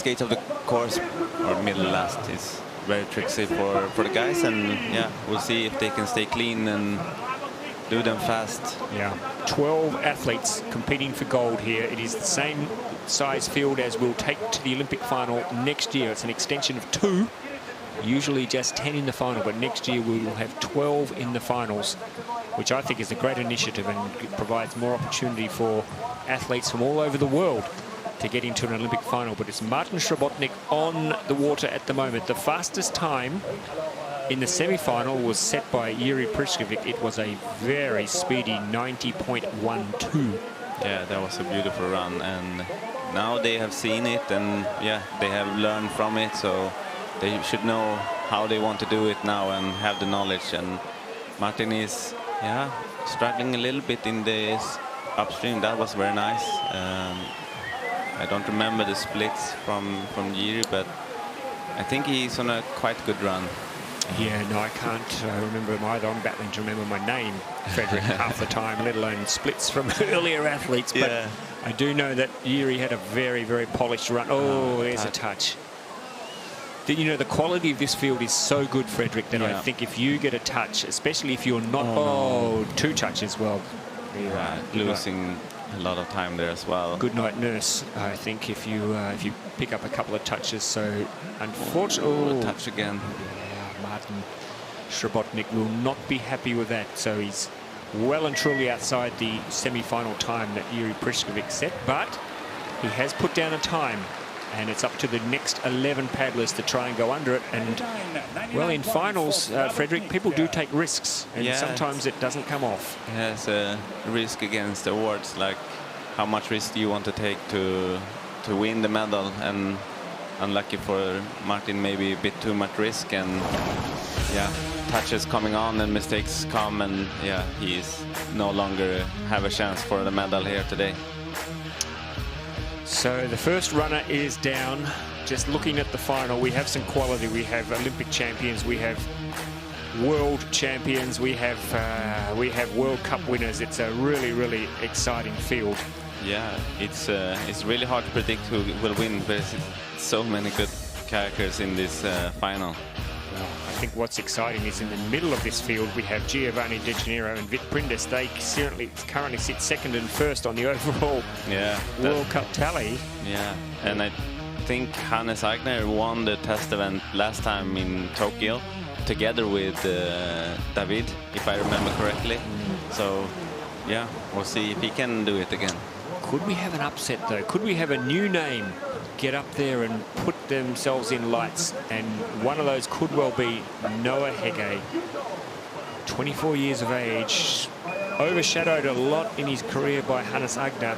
gates of the course, or middle last, is very tricky for the guys, and yeah, we'll see if they can stay clean and do them fast. Yeah, 12 athletes competing for gold here. It is the same size field as we'll take to the Olympic final next year. It's an extension of 2, usually just 10 in the final, but next year we will have 12 in the finals, which I think is a great initiative and provides more opportunity for athletes from all over the world to get into an Olympic final. But it's Martin Srabotnik on the water at the moment. The fastest time in the semi-final was set by Yuri Priskovic. It was a very speedy 90.12. Yeah, that was a beautiful run, and now they have seen it, and yeah, they have learned from it, so they should know how they want to do it now and have the knowledge. And Martin is, yeah, struggling a little bit in this upstream. That was very nice. I don't remember the splits from Yuri, but I think he's on a quite good run. Yeah, no, I can't remember him either. I'm battling to remember my name, Frederick, half the time, let alone splits from earlier athletes. But yeah, I do know that Yuri had a very, very polished run. Oh, there's a touch. You know, the quality of this field is so good, Frederick, that I think if you get a touch, especially if you're not... Oh, 2 touches, well... Yeah, losing a lot of time there as well. Good night, nurse, I think, if you pick up a couple of touches. So, unfortunately... touch again. Martin Srabotnik will not be happy with that, so he's well and truly outside the semi-final time that Yuri Priskovic set, but he has put down a time, and it's up to the next 11 paddlers to try and go under it. And well, in finals, Frederick, people do take risks, and sometimes it doesn't come off. Yeah, it's a risk against the awards, like how much risk do you want to take to win the medal, and unlucky for Martin, maybe a bit too much risk, and yeah, touches coming on and mistakes come, and yeah, he's no longer have a chance for the medal here today. So the first runner is down. Just looking at the final, we have some quality. We have Olympic champions, we have world champions, we have World Cup winners. It's a really, really exciting field. Yeah, it's really hard to predict who will win, but there's so many good kayakers in this final. Well, I think what's exciting is in the middle of this field we have Giovanni De Janeiro and Vitprindas. They currently sit second and first on the overall World Cup tally. Yeah, and I think Hannes Agner won the test event last time in Tokyo together with David, if I remember correctly. So yeah, we'll see if he can do it again. Could we have an upset though? Could we have a new name get up there and put themselves in lights? And one of those could well be Noah Hege. 24 years of age, overshadowed a lot in his career by Hannes Agner.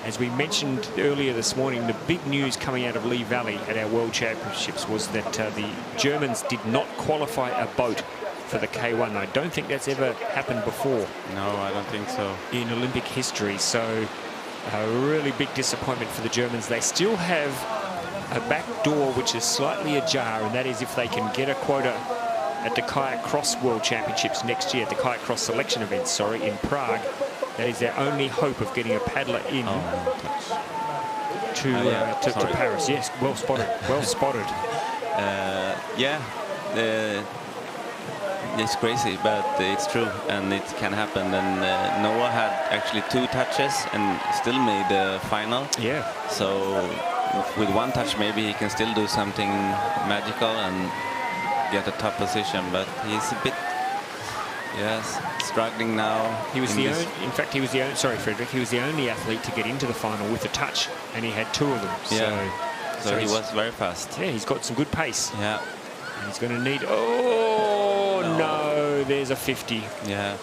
As we mentioned earlier this morning, the big news coming out of Lee Valley at our World Championships was that the Germans did not qualify a boat for the K1. I don't think that's ever happened before. No, I don't think so. In Olympic history, so a really big disappointment for the Germans. They still have a back door which is slightly ajar, and that is if they can get a quota at the Kayak Cross World Championships next year, the Kayak Cross selection events, sorry, in Prague. That is their only hope of getting a paddler in to Paris. Yes, well spotted, well spotted. Yeah, it's crazy, but it's true, and it can happen. And Noah had actually 2 touches and still made the final. Yeah. So with 1 touch, maybe he can still do something magical and get a top position. But he's a bit, struggling now. He was in fact, he was the only. Sorry, Frederick. He was the only athlete to get into the final with a touch, and he had 2 of them. Yeah. So he was very fast. Yeah, he's got some good pace. Yeah. And he's going to need. Oh no! There's a 50. Yeah.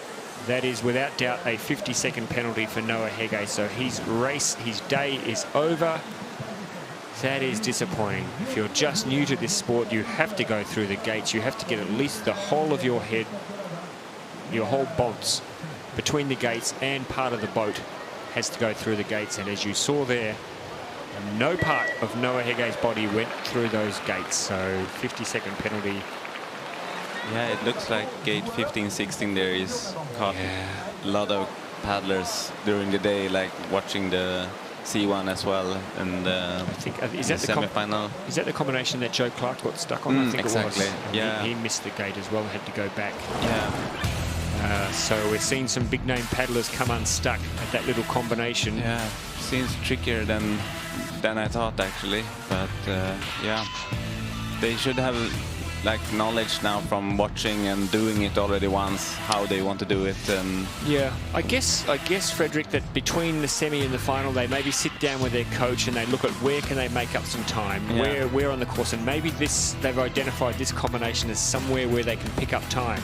That is without doubt a 50-second penalty for Noah Hege. So his day is over. That is disappointing. If you're just new to this sport, you have to go through the gates. You have to get at least the whole of your head, your whole bonds between the gates, and part of the boat has to go through the gates. And as you saw there, no part of Noah Hege's body went through those gates. So 50-second penalty. Yeah, it looks like gate 15, 16 there is caught a lot of paddlers during the day, like watching the C1 as well, and I think is that the semi-final. Is that the combination that Joe Clark got stuck on? I think exactly. It was. Yeah, he missed the gate as well, had to go back. Yeah. So we're seeing some big name paddlers come unstuck at that little combination. Yeah, seems trickier than I thought actually, but yeah, they should have like knowledge now from watching and doing it already once, how they want to do it. And yeah, I guess Frederick, that between the semi and the final they maybe sit down with their coach and they look at where can they make up some time, where on the course, and maybe they've identified this combination as somewhere where they can pick up time.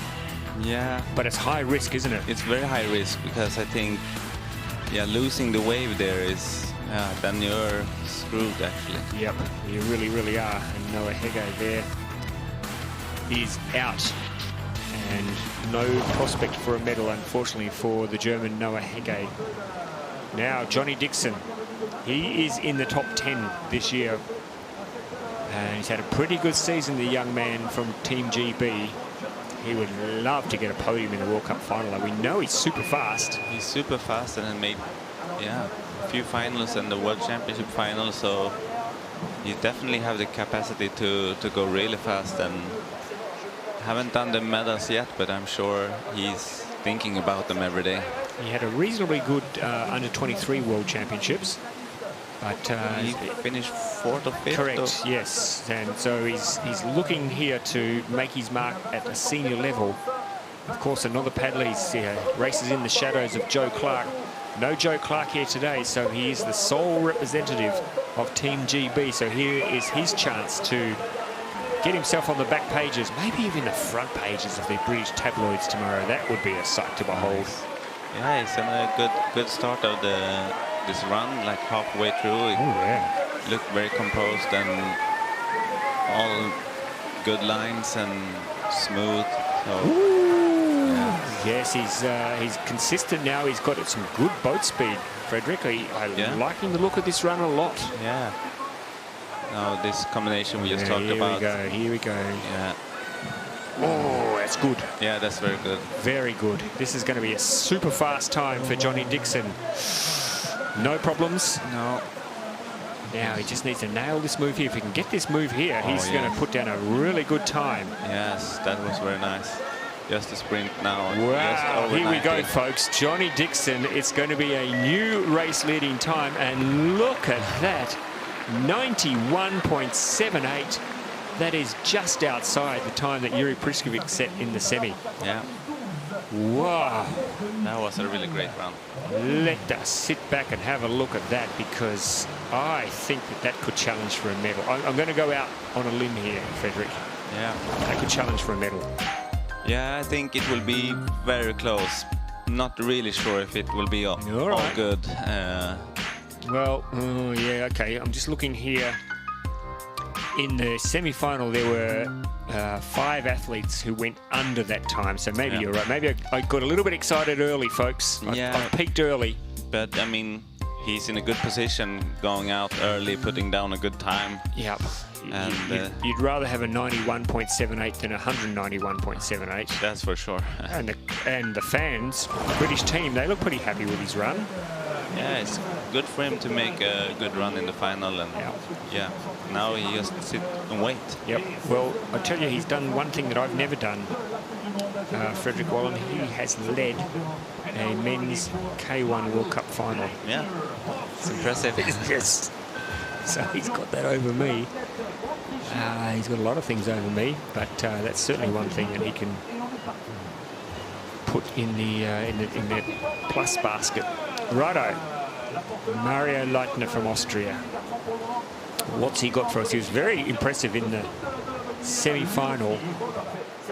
Yeah, but it's high risk, isn't it? It's very high risk, because I think losing the wave there is then you're screwed actually. Yep, you really are. And Noah Hege there is out, and no prospect for a medal, unfortunately, for the German Noah Hege. Now Johnny Dixon, he is in the top 10 this year, and he's had a pretty good season, the young man from Team GB. He would love to get a podium in the World Cup final. We know he's super fast. He's super fast and made a few finals and the World Championship final, so you definitely have the capacity to go really fast. And haven't done the medals yet, but I'm sure he's thinking about them every day. He had a reasonably good under-23 World Championships, but he finished 4th or 5th. Correct, yes. And so he's looking here to make his mark at a senior level. Of course, another paddler. He races in the shadows of Joe Clark. No Joe Clark here today, so he is the sole representative of Team GB. So here is his chance to get himself on the back pages, maybe even the front pages of the British tabloids tomorrow. That would be a sight to behold. Yeah, he's in a good start of this run, like halfway through. It looked very composed and all good lines and smooth. So, yes, he's consistent now. He's got some good boat speed, Frederick. I'm liking the look of this run a lot. Yeah. Now this combination we just talked about. Here we go. Yeah. Oh, that's good. Yeah, that's very good. Very good. This is going to be a super fast time for Johnny Dixon. No problems. No. Now he just needs to nail this move here. If he can get this move here, he's going to put down a really good time. Yes, that was very nice. Just a sprint now. Wow, here we go, folks. Johnny Dixon, it's going to be a new race leading time. And look at that. 91.78. That is just outside the time that Yuri Priskovic set in the semi. Yeah. Wow. That was a really great run. Let us sit back and have a look at that, because I think that could challenge for a medal. I'm going to go out on a limb here, Frederick. Yeah. That could challenge for a medal. Yeah, I think it will be very close. not really sure if it will be all right. good. Well, yeah, okay. I'm just looking here. In the semi-final, there were 5 athletes who went under that time, so maybe you're right. Maybe I got a little bit excited early, folks. I peaked early. But, I mean, he's in a good position going out early, putting down a good time. Yep. And you'd rather have a 91.78 than a 191.78. That's for sure. and the fans, the British team, they look pretty happy with his run. Yeah, it's good for him to make a good run in the final, and yeah, now he just sit and wait. Yep. Well, I tell you, he's done one thing that I've never done. Frederick Wallen, he has led a men's K1 World Cup final. Yeah, it's impressive. Yes. So he's got that over me. He's got a lot of things over me, but that's certainly one thing that he can put in the plus basket. Righto. Mario Leitner from Austria. What's he got for us? He was very impressive in the semi-final.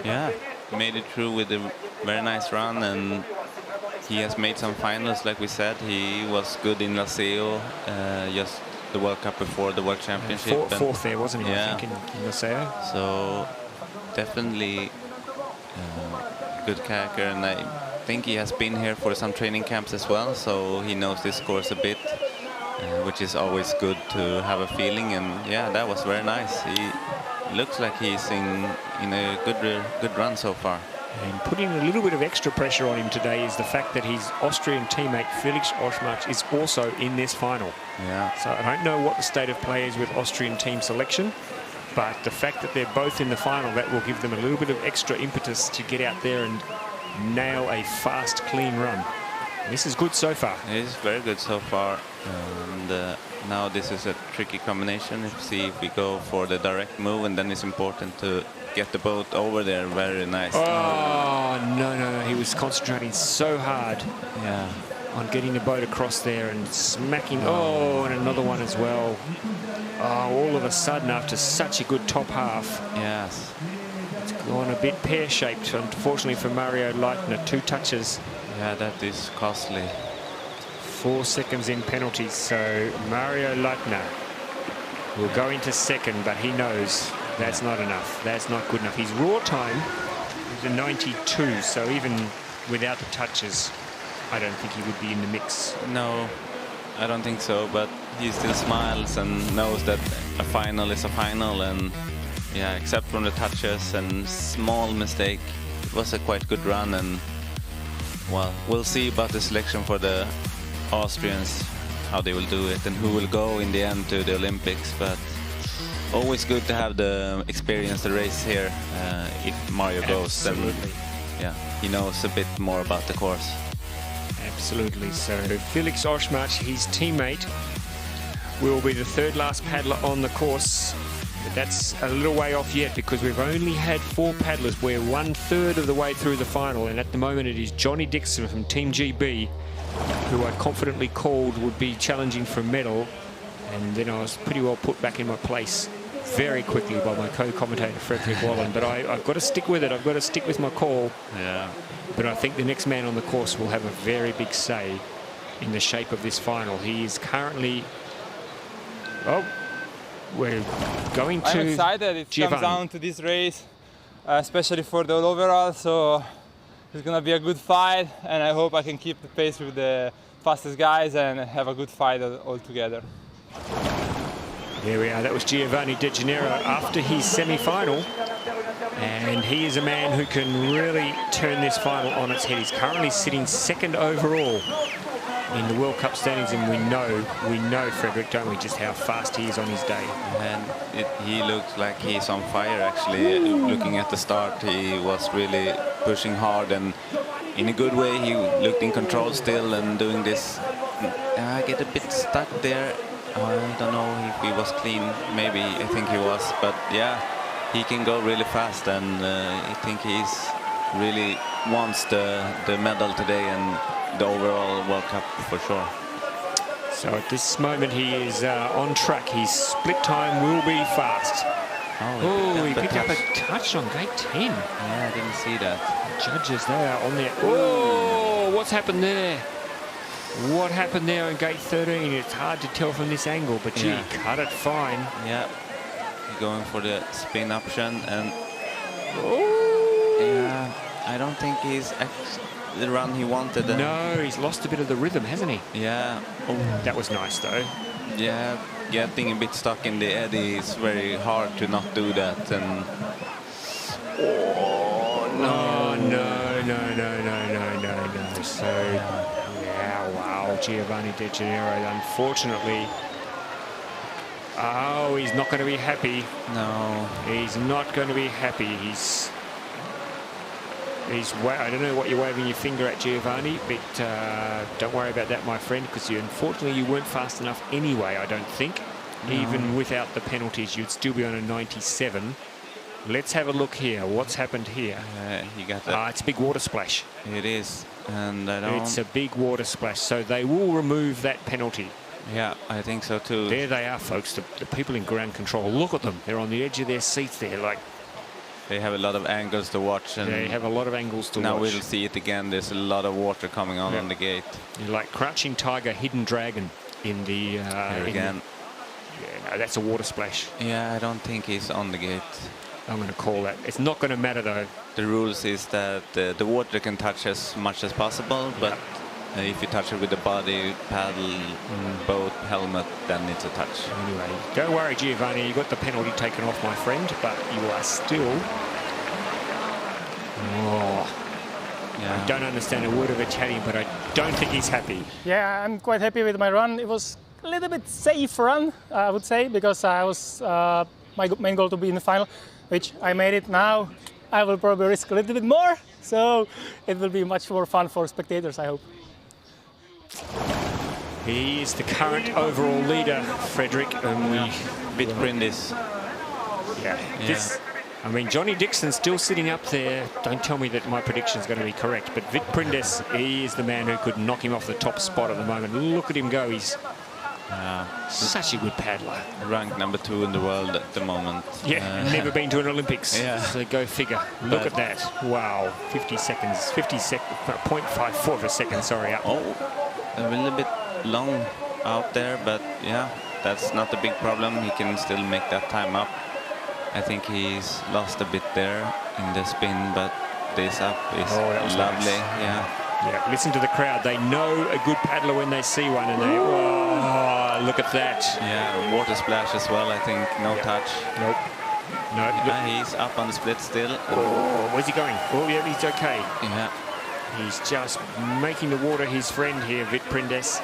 Yeah, made it through with a very nice run, and he has made some finals, like we said. He was good in Laseo, just the World Cup before the World Championship. Fourth there, wasn't he? Yeah. I think in Laseo. So definitely good kayaker, and I think he has been here for some training camps as well, so he knows this course a bit, which is always good to have a feeling. And yeah, that was very nice. He looks like he's in a good run so far. And putting a little bit of extra pressure on him today is the fact that his Austrian teammate Felix Oschmarch is also in this final. Yeah. So I don't know what the state of play is with Austrian team selection, but the fact that they're both in the final, that will give them a little bit of extra impetus to get out there and nail a fast, clean run. This is good so far. It is very good so far. And now this is a tricky combination. See if we go for the direct move, and then it's important to get the boat over there. Very nice. Oh, no. He was concentrating so hard on getting the boat across there and smacking. Oh, and another one as well. Oh, all of a sudden, after such a good top half. Yes. It's gone a bit pear-shaped, unfortunately, for Mario Leitner. 2 touches. Yeah, that is costly. 4 seconds in penalties, so Mario Leitner will go into second, but he knows that's not enough. That's not good enough. His raw time is a 92, so even without the touches, I don't think he would be in the mix. No, I don't think so, but he still smiles and knows that a final is a final, and yeah, except from the touches and small mistake, it was a quite good run. And well, we'll see about the selection for the Austrians, how they will do it and who will go in the end to the Olympics. But always good to have the experience, the race here. If Mario goes, then yeah, he knows a bit more about the course. Absolutely. So Felix Oschmarch, his teammate, will be the 3rd last paddler on the course. But that's a little way off yet, because we've only had 4 paddlers. We're 1/3 of the way through the final, and at the moment it is Johnny Dixon from Team GB, who I confidently called would be challenging for a medal, and then I was pretty well put back in my place very quickly by my co-commentator Frederick Wallen. But I've got to stick with it. I've got to stick with my call. Yeah. But I think the next man on the course will have a very big say in the shape of this final. He is currently... Oh, we're going to... I'm excited. It Giovanni. comes down to this race, especially for the overall. So it's going to be a good fight, and I hope I can keep the pace with the fastest guys and have a good fight all together. There we are. That was Giovanni De Gennaro after his semi-final. And he is a man who can really turn this final on its head. He's currently sitting 2nd overall in the World Cup standings, and we know, Frederick, don't we, just how fast he is on his day. And he looks like he's on fire, actually. Looking at the start, he was really pushing hard, and in a good way. He looked in control still and doing this. I get a bit stuck there. I don't know if he was clean. Maybe, I think he was. But yeah, he can go really fast, and I think he's really wants the medal today and the overall World Cup for sure. So at this moment he is on track. His split time will be fast. Oh, he picked up a touch on gate 10. Yeah, I didn't see that. Judges, they are on there. Oh, what's happened there? What happened there on gate 13? It's hard to tell from this angle, but gee, cut it fine. Yeah, going for the spin option, and yeah, I don't think he's the run he wanted. No, he's lost a bit of the rhythm, hasn't he? Yeah. Oh, that was nice though. Yeah, getting a bit stuck in the eddy is very hard to not do that. And no. So, yeah, wow, Giovanni De Janeiro, unfortunately. Oh, he's not going to be happy. No. He's not going to be happy. I don't know what you're waving your finger at, Giovanni, but don't worry about that, my friend, because unfortunately you weren't fast enough anyway, I don't think. No. Even without the penalties, you'd still be on a 97. Let's have a look here. What's happened here? He got that. It's a big water splash. It is. And it's a big water splash, so they will remove that penalty. Yeah, I think so too. There they are, folks, the people in ground control. Look at them. They're on the edge of their seats there, like... They have a lot of angles to watch. And they have a lot of angles to watch. Now we'll see it again. There's a lot of water coming on the gate. You're like Crouching Tiger, Hidden Dragon in the... Here again. No, that's a water splash. Yeah, I don't think he's on the gate. I'm going to call that. It's not going to matter, though. The rules is that the water can touch as much as possible, but if you touch it with the body, paddle, boat, helmet, then it's a touch. Anyway, don't worry, Giovanni. You got the penalty taken off, my friend, but you are still... I don't understand a word of Italian, but I don't think he's happy. Yeah, I'm quite happy with my run. It was a little bit safe run, I would say, because I was my main goal to be in the final, which I made it. Now I will probably risk a little bit more, so it will be much more fun for spectators, I hope. He is the current overall leader, Frederick, and we... Vitprindis. I mean, Johnny Dixon's still sitting up there. Don't tell me that my prediction is going to be correct, but Vitprindis, he is the man who could knock him off the top spot at the moment. Look at him go. He's such a good paddler. Ranked number 2 in the world at the moment. Yeah, never been to an Olympics. Yeah. So go figure. Look at that. Wow. 50 seconds. 0.54 of a second, sorry. Up. A little bit long out there, but yeah, that's not a big problem. He can still make that time up. I think he's lost a bit there in the spin, but this up is lovely. Nice. Yeah, listen to the crowd. They know a good paddler when they see one, and they, look at that. Yeah, water splash as well, I think. No touch. Nope. No. He's up on the split still. Where's he going? Oh, yeah, he's okay. Yeah. He's just making the water his friend here, Vitprindis.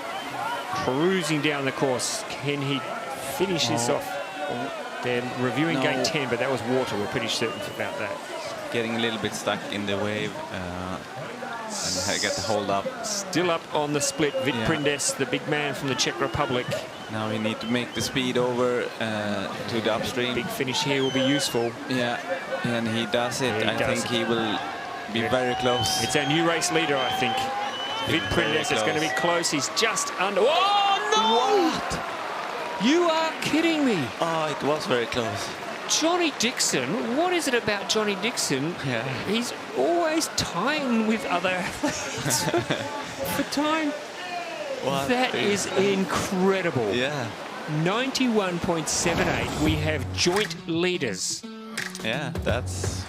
Cruising down the course. Can he finish this off? They're reviewing gate 10, but that was water. We're pretty certain about that. Getting a little bit stuck in the wave. And I get the hold up. Still up on the split. Vitprindis, the big man from the Czech Republic. Now we need to make the speed over to the upstream. Big finish here will be useful. Yeah, and he does it. I think he will be very close. It's our new race leader, I think. Vitprindis is going to be close. He's just under. Oh, no! What? You are kidding me. Oh, it was very close. Johnny Dixon, what is it about Johnny Dixon? Yeah. He's always tying with other athletes for time. What? That is incredible. Yeah. 91.78. We have joint leaders. Yeah, that's...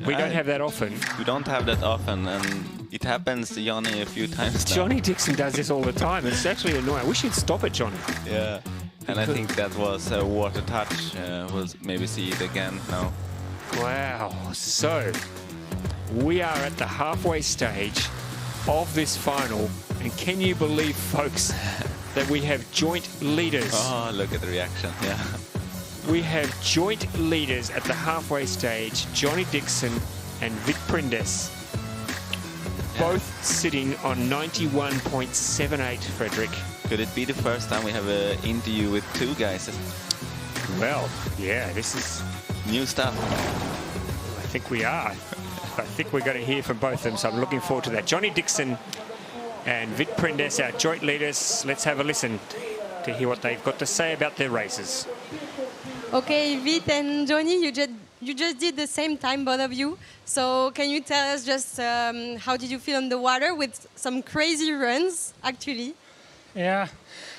We don't have that often. We don't have that often, and it happens to Johnny a few times now. Johnny Dixon does this all the time. It's actually annoying. We should stop it, Johnny. Yeah. And I think that was a water touch. We'll maybe see it again now. Wow. So, we are at the halfway stage of this final. And can you believe, folks, that we have joint leaders? Oh, look at the reaction. Yeah. We have joint leaders at the halfway stage, Johnny Dixon and Vitprindis. Both sitting on 91.78, Frederick. Could it be the first time we have an interview with two guys? Well, yeah, this is new stuff. I think we are. I think we're going to hear from both of them, so I'm looking forward to that. Johnny Dixon and Vitprindis, our joint leaders. Let's have a listen to hear what they've got to say about their races. Okay, Vit and Johnny, you just did the same time, both of you. So can you tell us just how did you feel on the water with some crazy runs, actually? Yeah,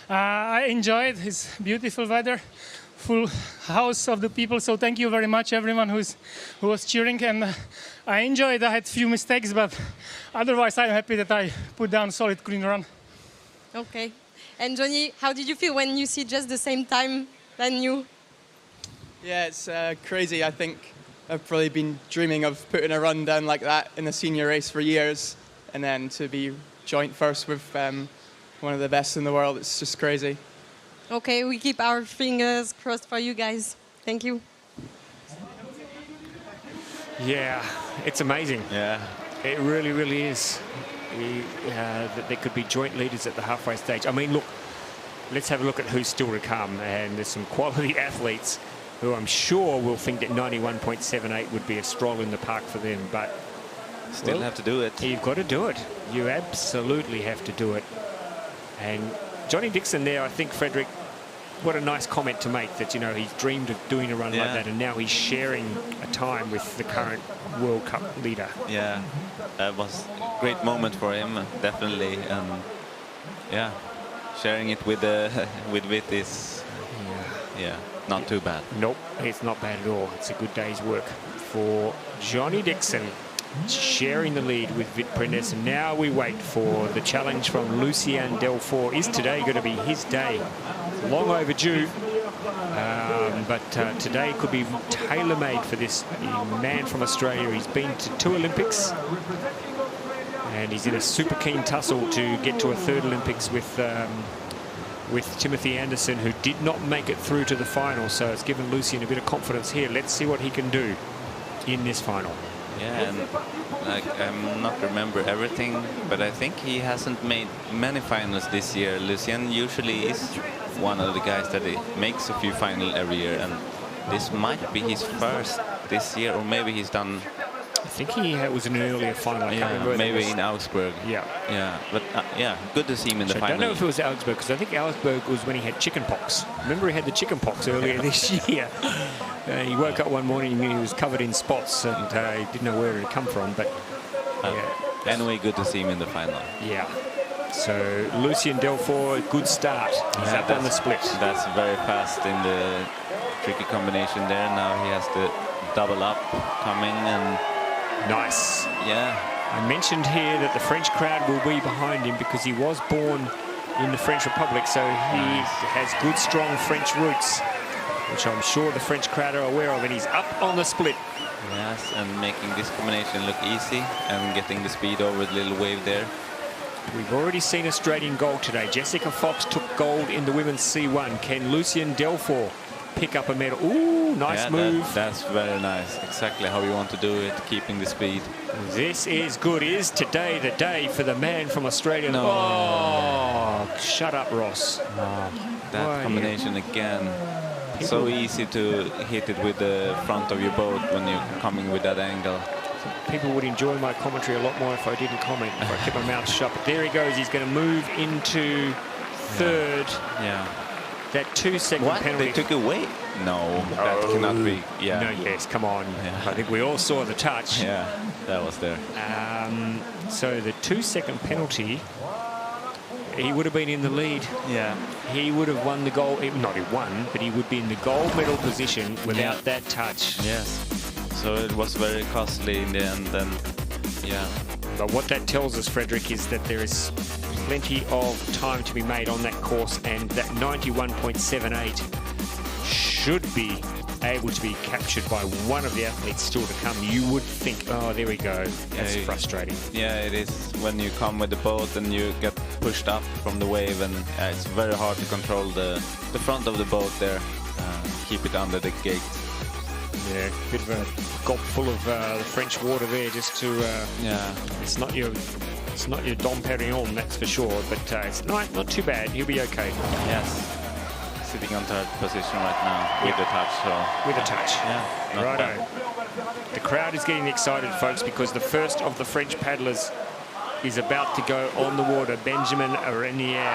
I enjoyed. It's beautiful weather, full house of the people. So thank you very much, everyone who was cheering. And I enjoyed. I had few mistakes, but otherwise I'm happy that I put down solid clean run. Okay. And Johnny, how did you feel when you see just the same time than you? Yeah, it's crazy. I think I've probably been dreaming of putting a run down like that in a senior race for years, and then to be joint first with one of the best in the world, it's just crazy. Okay, we keep our fingers crossed for you guys. Thank you. Yeah, it's amazing. Yeah. It really, really is. That there could be joint leaders at the halfway stage. I mean, look, let's have a look at who's still to come. And there's some quality athletes who I'm sure will think that 91.78 would be a stroll in the park for them. But still have to do it. You've got to do it. You absolutely have to do it. And Johnny Dixon there, I think, Frederick, what a nice comment to make that, you know, he's dreamed of doing a run like that, and now he's sharing a time with the current World Cup leader. Yeah, that was a great moment for him, definitely. And yeah, sharing it with Vit is not too bad. Nope, it's not bad at all. It's a good day's work for Johnny Dixon, sharing the lead with Vit Prendes. And now we wait for the challenge from Lucien Delfour. Is today going to be his day? Long overdue, but today could be tailor-made for this man from Australia. He's been to 2 Olympics, and he's in a super keen tussle to get to a 3rd Olympics with Timothy Anderson, who did not make it through to the final. So it's given Lucien a bit of confidence here. Let's see what he can do in this final. Yeah, and like, I'm not remember everything, but I think he hasn't made many finals this year. Lucien usually is one of the guys that makes a few finals every year, and this might be his first this year, or maybe he's done. I think he was in an earlier final. I can't remember. Maybe in Augsburg. Yeah. But yeah, good to see him in the final. I don't know if it was Augsburg, because I think Augsburg was when he had chicken pox. Remember, he had the chicken pox earlier this year. He woke up one morning and he was covered in spots, and he didn't know where it had come from. But anyway, good to see him in the final. Yeah. So Lucien Delfour, good start. He's up on the split. That's very fast in the tricky combination there. Now he has the double up coming, and nice. Yeah. I mentioned here that the French crowd will be behind him because he was born in the French Republic, so he has good, strong French roots, which I'm sure the French crowd are aware of, and he's up on the split. Yes, and making this combination look easy and getting the speed over the little wave there. We've already seen Australian gold today. Jessica Fox took gold in the women's C1. Can Lucien Delfour pick up a medal? Ooh, nice move. That's very nice. Exactly how you want to do it, keeping the speed. This is good. Is today the day for the man from Australia? No. Oh, shut up, Ross. That combination again. So easy to hit it with the front of your boat when you're coming with that angle. People would enjoy my commentary a lot more if I didn't comment, if I kept my mouth shut. But there he goes. He's going to move into 3rd. Yeah. That 2-second penalty. They took away? No, that cannot be. Yeah. No, yes, come on. I think we all saw the touch. Yeah, that was there. So the 2-second penalty, he would have been in the lead. Yeah. He would have won the gold. Not he won, but he would be in the gold medal position without that touch. Yes. So it was very costly in the end. And yeah. But what that tells us, Frederick, is that there is plenty of time to be made on that course, and that 91.78 should be able to be captured by one of the athletes still to come. You would think, oh, there we go. That's frustrating. Yeah, it is when you come with the boat and you get pushed up from the wave, and it's very hard to control the front of the boat there. Keep it under the gate. Yeah, a bit of a gulp full of the French water there, just to. It's not your Dom Perignon, that's for sure. But it's not too bad. He'll be okay. Yes. Sitting on 3rd position right now with the touch. So. With a touch. Yeah. Righto. The crowd is getting excited, folks, because the first of the French paddlers is about to go on the water. Benjamin Renier.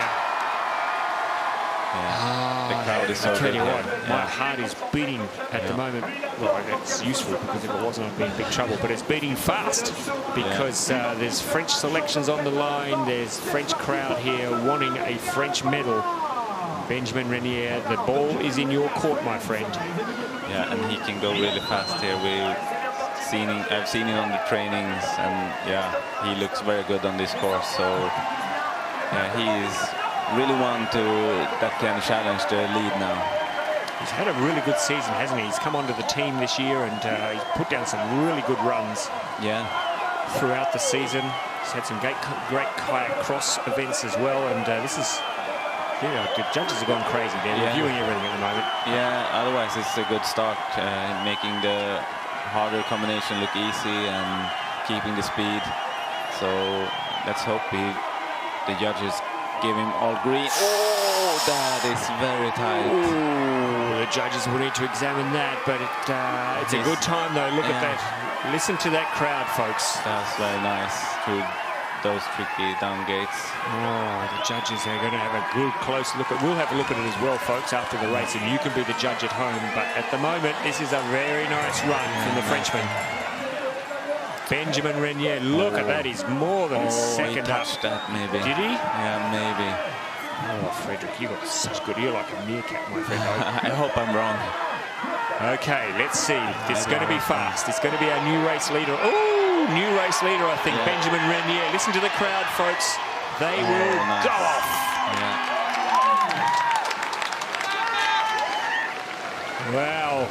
Yeah. The crowd is so I tell big you here. what, my heart is beating at the moment. Well, that's useful because if it wasn't, I'd be in big trouble. But it's beating fast because there's French selections on the line. There's French crowd here wanting a French medal. Benjamin Renier, the ball is in your court, my friend. Yeah, and he can go really fast here. I've seen him on the trainings, and yeah, he looks very good on this course. So yeah, he is really one that can challenge the lead now. He's had a really good season, hasn't he? He's come onto the team this year, and he's put down some really good runs. Yeah. Throughout the season, he's had some great kayak cross events as well, and this is. Yeah, the judges have gone crazy. They're reviewing everything at the moment. Yeah, otherwise it's a good start, making the harder combination look easy and keeping the speed. So let's hope the judges give him all green. Oh, that is very tight. Ooh, the judges will need to examine that, but it's a good time though. Look at that. Listen to that crowd, folks. That's very nice. Through those tricky down gates. Oh, the judges are going to have a good close look at. We'll have a look at it as well, folks, after the race, and you can be the judge at home. But at the moment, this is a very nice run from the Frenchman. Benjamin Renier, look at that. He's more than a second up. That maybe. Did he? Yeah, maybe. Oh, Frederick, you got such good. You're like a meerkat, my friend. I hope I'm wrong. Okay, let's see. This is going to be fast. It's going to be our new race leader. Oh, new race leader, I think. Benjamin Renier. Listen to the crowd, folks. They will go off. Wow.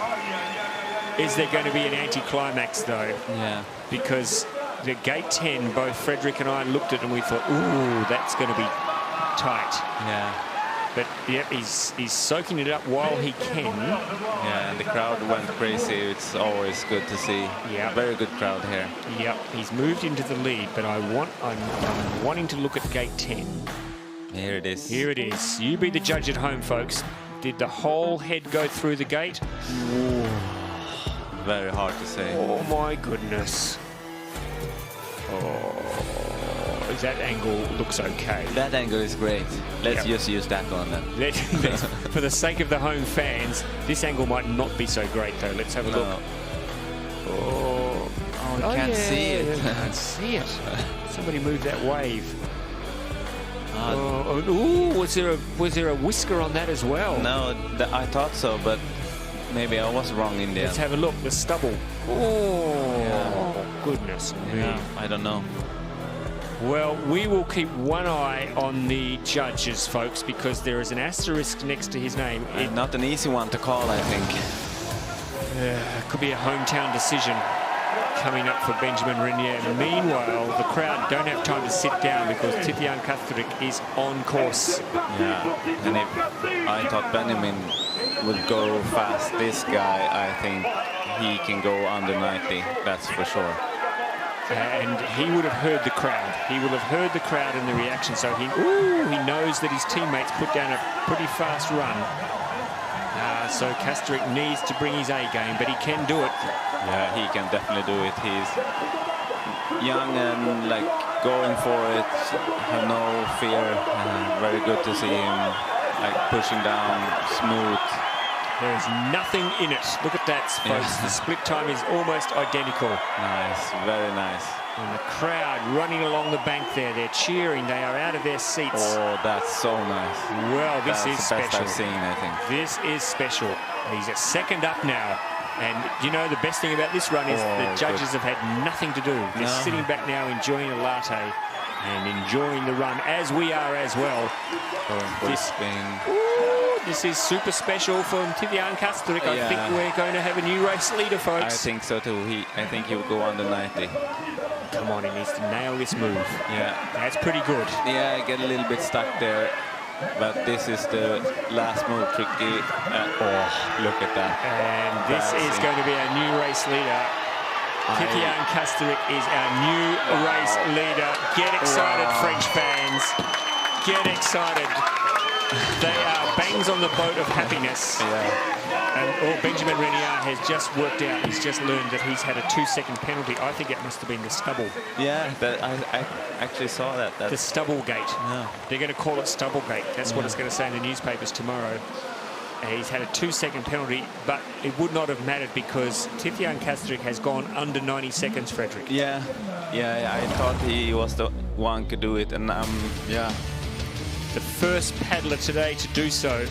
Is there going to be an anticlimax, though? Yeah. Because the gate 10, both Frederick and I looked at it and we thought, ooh, that's going to be tight. Yeah. But yep, he's soaking it up while he can. Yeah, and the crowd went crazy. It's always good to see. Yeah, very good crowd here. Yep, he's moved into the lead, but I'm wanting to look at gate 10. Here it is. Here it is. You be the judge at home, folks. Did the whole head go through the gate? Ooh. Very hard to say. Oh my goodness. Oh. That angle looks okay. That angle is great. Let's just use that one then. For the sake of the home fans, this angle might not be so great though. Let's have a look. Oh, you can't see it. You can't see it. Somebody move that wave. Ooh, was there a whisker on that as well? No, I thought so, but maybe I was wrong in there. Let's have a look. The stubble. Oh, goodness me. Yeah, I don't know. Well, we will keep one eye on the judges, folks, because there is an asterisk next to his name. Not an easy one to call, I think. It could be a hometown decision coming up for Benjamin Renier. Meanwhile, the crowd don't have time to sit down because Titian Kastrup is on course. Yeah, and if I thought Benjamin would go fast, this guy, I think he can go under 90, that's for sure. And he would have heard the crowd. He would have heard the crowd and the reaction. So he knows that his teammates put down a pretty fast run. So Kastrup needs to bring his A game, but he can do it. Yeah, he can definitely do it. He's young and like going for it, have no fear. Very good to see him like pushing down smooth. There's nothing in it. Look at that, folks. The split time is almost identical. Nice, very nice. And the crowd running along the bank there. They're cheering. They are out of their seats. Oh, that's so nice. Well, this is special. That's the best I've seen, I think. This is special. He's a second up now. And you know, the best thing about this run is the judges have had nothing to do. They're sitting back now enjoying a latte and enjoying the run, as we are as well. This is super special from Titian Kastrup. I think we're going to have a new race leader, folks. I think so too. I think he'll go under 90. Come on, he needs to nail this move. Yeah. That's pretty good. Yeah, I get a little bit stuck there. But this is the last move, tricky. Look at that. And this is going to be our new race leader. Titian Kastrup is our new race leader. Get excited, French fans. Get excited. They are bangs on the boat of happiness. And Benjamin Renier has just worked out, he's just learned that he's had a 2-second penalty. I think it must have been the stubble. Yeah, I actually saw that. The stubble gate. Yeah. They're going to call it stubble gate. That's what it's going to say in the newspapers tomorrow. He's had a 2-second penalty, but it would not have mattered because Titian Kastrik has gone under 90 seconds, Frederick. Yeah, I thought he was the one could do it, and the first paddler today to do so.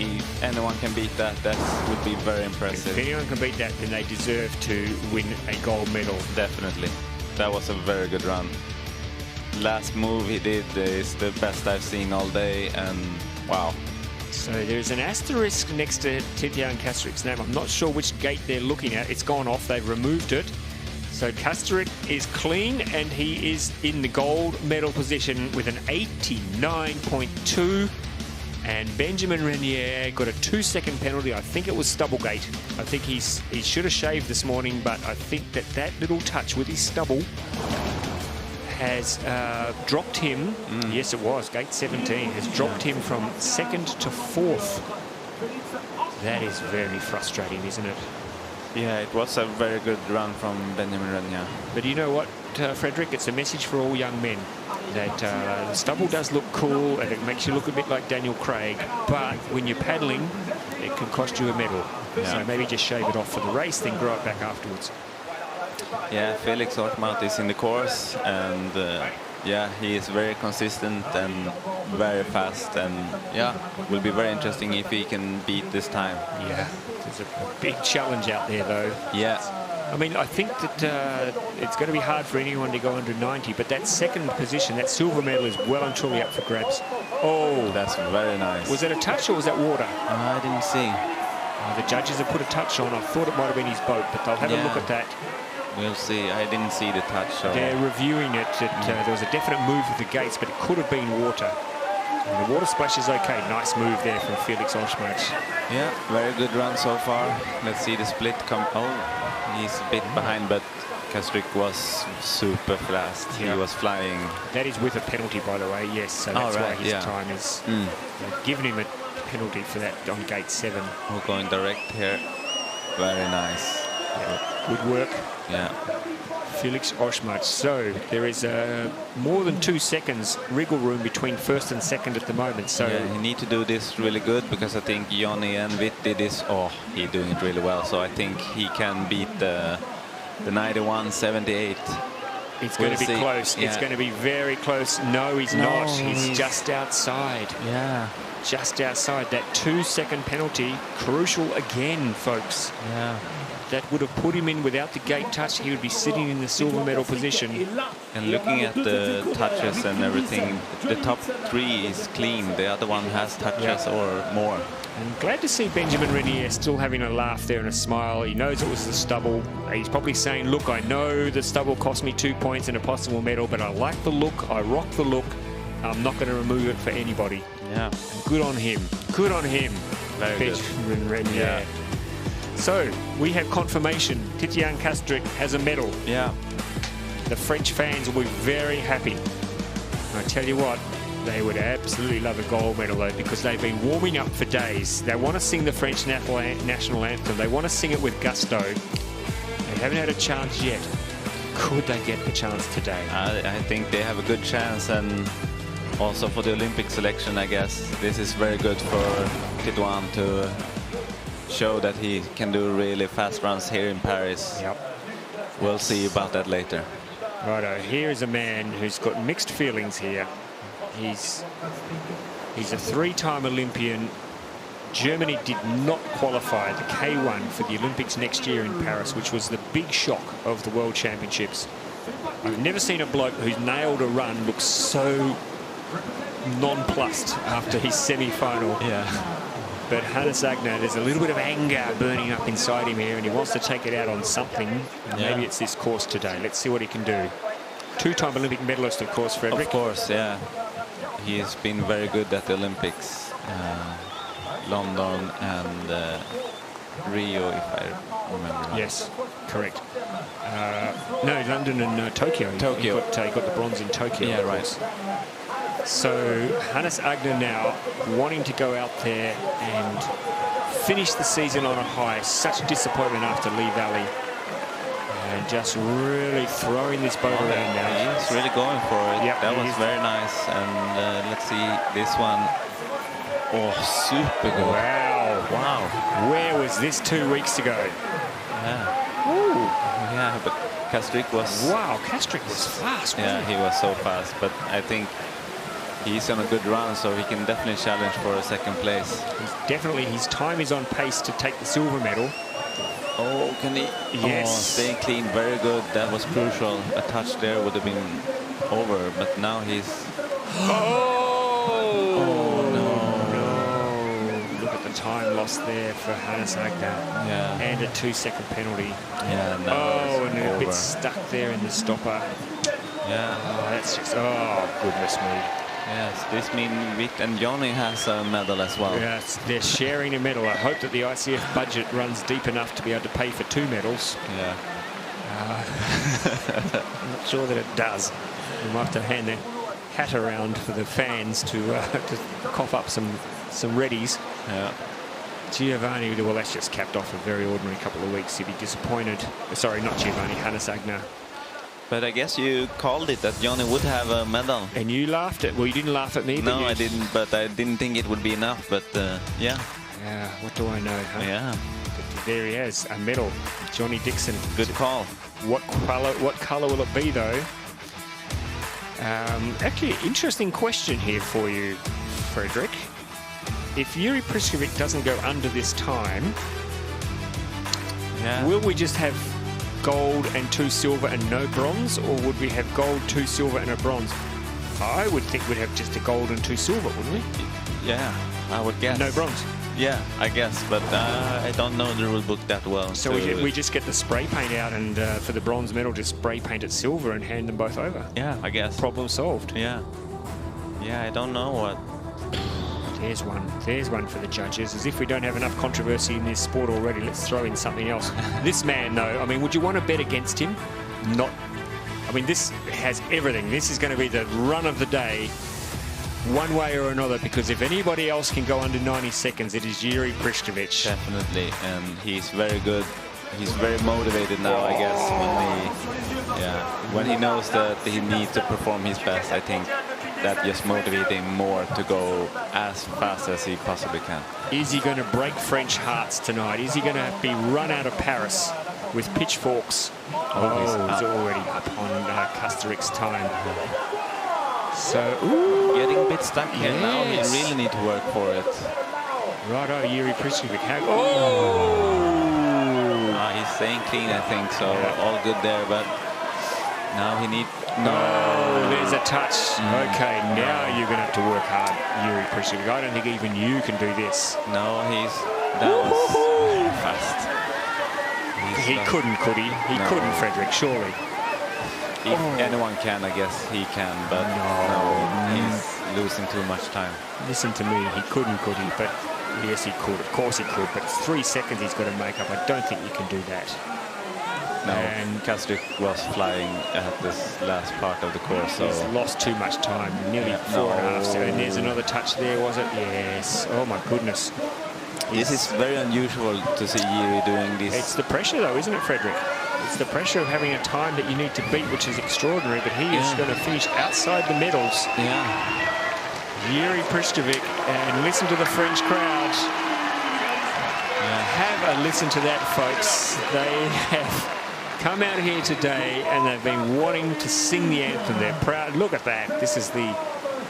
If anyone can beat that, that would be very impressive. If anyone can beat that, then they deserve to win a gold medal. Definitely. That was a very good run. Last move he did is the best I've seen all day, and wow. So there's an asterisk next to Titian Kastrik's name. I'm not sure which gate they're looking at. It's gone off. They've removed it. So Kastrik is clean, and he is in the gold medal position with an 89.2. And Benjamin Renier got a 2-second penalty. I think it was stubble gate. I think he should have shaved this morning, but I think that little touch with his stubble has dropped him. Yes, it was. Gate 17 has dropped him from 2nd to 4th. That is very frustrating, isn't it? Yeah, it was a very good run from Benjamin Renier. But you know what, Frederick? It's a message for all young men that the stubble does look cool and it makes you look a bit like Daniel Craig, but when you're paddling, it can cost you a medal. Yeah. So maybe just shave it off for the race, then grow it back afterwards. Yeah, Felix Ortmaut is in the course, and yeah, he is very consistent and very fast, and yeah, will be very interesting if he can beat this time. Yeah, there's a big challenge out there though. Yeah. I mean, I think that it's going to be hard for anyone to go under 90, but that second position, that silver medal is well and truly up for grabs. Oh, that's very nice. Was that a touch or was that water? I didn't see. The judges have put a touch on. I thought it might have been his boat, but they'll have a look at that. We'll see. I didn't see the touch. So. They're reviewing it. There was a definite move of the gates, but it could have been water. And the water splash is okay. Nice move there from Felix Ortmaut. Yeah, very good run so far. Let's see the split come. Oh, he's a bit behind, but Kastrik was super fast. He was flying. That is with a penalty, by the way. Yes, so that's why his time is. They've given him a penalty for that on gate 7. We're going direct here. Very nice. Yeah. Good work. Yeah. Felix Ortmaut. So there is more than 2 seconds wriggle room between first and second at the moment. So you need to do this really good, because I think Johnny and Witt did this. Oh, he's doing it really well. So I think he can beat the 91.78. It's going to be close. Yeah. It's going to be very close. No, he's not. He's just outside. Yeah. Just outside. That 2-second penalty, crucial again, folks. Yeah. That would have put him in without the gate touch. He would be sitting in the silver medal position. And looking at the touches and everything, the top 3 is clean. The other one has touches or more. I'm glad to see Benjamin Renier still having a laugh there and a smile. He knows it was the stubble. He's probably saying, look, I know the stubble cost me 2 points and a possible medal, but I like the look. I rock the look. I'm not going to remove it for anybody. Yeah. And good on him. Good on him. Very good. Benjamin Renier. Yeah. So, we have confirmation. Titian Kastrik has a medal. Yeah. The French fans will be very happy. I tell you what, they would absolutely love a gold medal, though, because they've been warming up for days. They want to sing the French national anthem. They want to sing it with gusto. They haven't had a chance yet. Could they get the chance today? I think they have a good chance, and also for the Olympic selection, I guess. This is very good for Titouan to show that he can do really fast runs here in Paris. Yep. We'll see about that later. Righto, here is a man who's got mixed feelings here. He's a 3-time Olympian. Germany did not qualify the K1 for the Olympics next year in Paris, which was the big shock of the World Championships. I've never seen a bloke who's nailed a run look so nonplussed after his semi-final. Yeah. But Hannes Agner, there's a little bit of anger burning up inside him here, and he wants to take it out on something. Maybe it's this course today. Let's see what he can do. 2-time Olympic medalist, of course, Frederick. Of course, yeah. He has been very good at the Olympics. London and Rio, if I remember right. Yes, correct. No, London and Tokyo. Tokyo. He got the bronze in Tokyo. Yeah, right. So Hannes Agner now wanting to go out there and finish the season on a high. Such a disappointment after Lee Valley. And just really throwing this boat around now. He's really going for it. Yep, that was very nice. And let's see this one. Oh, super good. Wow. Wow. Where was this 2 weeks ago? Yeah. Ooh. Yeah, but Kastrick was... Wow, Kastrick was fast, wasn't Yeah, he was so fast. But I think he's on a good run, so he can definitely challenge for a second place. Definitely, his time is on pace to take the silver medal. Oh, can he? Yes. Oh, staying clean, very good. That was crucial. A touch there would have been over, but now he's... Oh, no. Look at the time lost there for Hannes Agner. Yeah. And a 2-second penalty. Yeah, no. Oh, and a over. bit stuck there in the stopper. Yeah. Oh, that's just... Oh, goodness me. Yes, this means Vic and Johnny has a medal as well. Yes, they're sharing a medal. I hope that the ICF budget runs deep enough to be able to pay for 2 medals. Yeah. I'm not sure that it does. We might have to hand the hat around for the fans to cough up some readies. Yeah. Giovanni, well, that's just capped off a very ordinary couple of weeks. He'd be disappointed. Sorry, not Giovanni, Hannes Agner. But I guess you called it that Johnny would have a medal. And you laughed at... Well, you didn't laugh at me. No, I didn't, but I didn't think it would be enough. But yeah. Yeah, what do I know, huh? Yeah. But there he is, a medal. Johnny Dixon. Good call. What colour will it be, though? Actually, interesting question here for you, Frederick. If Yuri Priskovic doesn't go under this time, will we just have gold and 2 silver and no bronze, or would we have gold, 2 silver and a bronze? I would think we'd have just a gold and 2 silver, wouldn't we? Yeah, I would guess. No bronze. Yeah, I guess, but I don't know the rule book that well. So we just get the spray paint out and for the bronze medal just spray paint it silver and hand them both over. Yeah, I guess. Problem solved. Yeah. Yeah, I don't know what. There's one for the judges. As if we don't have enough controversy in this sport already, let's throw in something else. This man, though, I mean, would you want to bet against him? Not. I mean, this has everything. This is going to be the run of the day, one way or another, because if anybody else can go under 90 seconds, it is Yuri Priskovic. Definitely, and he's very good. He's very motivated now, I guess, when he knows that he needs to perform his best. I think that just motivates him more to go as fast as he possibly can. Is he going to break French hearts tonight? Is he going to be run out of Paris with pitchforks? He's already up on Kastarik's time. So, getting a bit stuck here now. He really need to work for it. Righto, Yuri Priskovic. He's staying clean, I think, so all good there, but now he needs... No, there's a touch. Okay, now you're going to have to work hard, Yuri Priskovic. I don't think even you can do this. No, that was fast. He couldn't, could he? He couldn't, Frederick, surely. If anyone can, I guess he can, but no, he's losing too much time. Listen to me, he couldn't, could he? But yes, he could. Of course he could. But it's 3 seconds he's got to make up. I don't think you can do that. No, and Kastrick was flying at this last part of the course, so... He's lost too much time, nearly 4.5 seconds. And there's another touch there, was it? Yes. Oh, my goodness. This is very unusual to see Yuri doing this. It's the pressure, though, isn't it, Frederick? It's the pressure of having a time that you need to beat, which is extraordinary, but he is going to finish outside the medals. Yeah. Yuri Priskovic, and listen to the French crowd. Have a listen to that, folks. They have come out here today and they've been wanting to sing the anthem. They're proud. Look at that. This is the,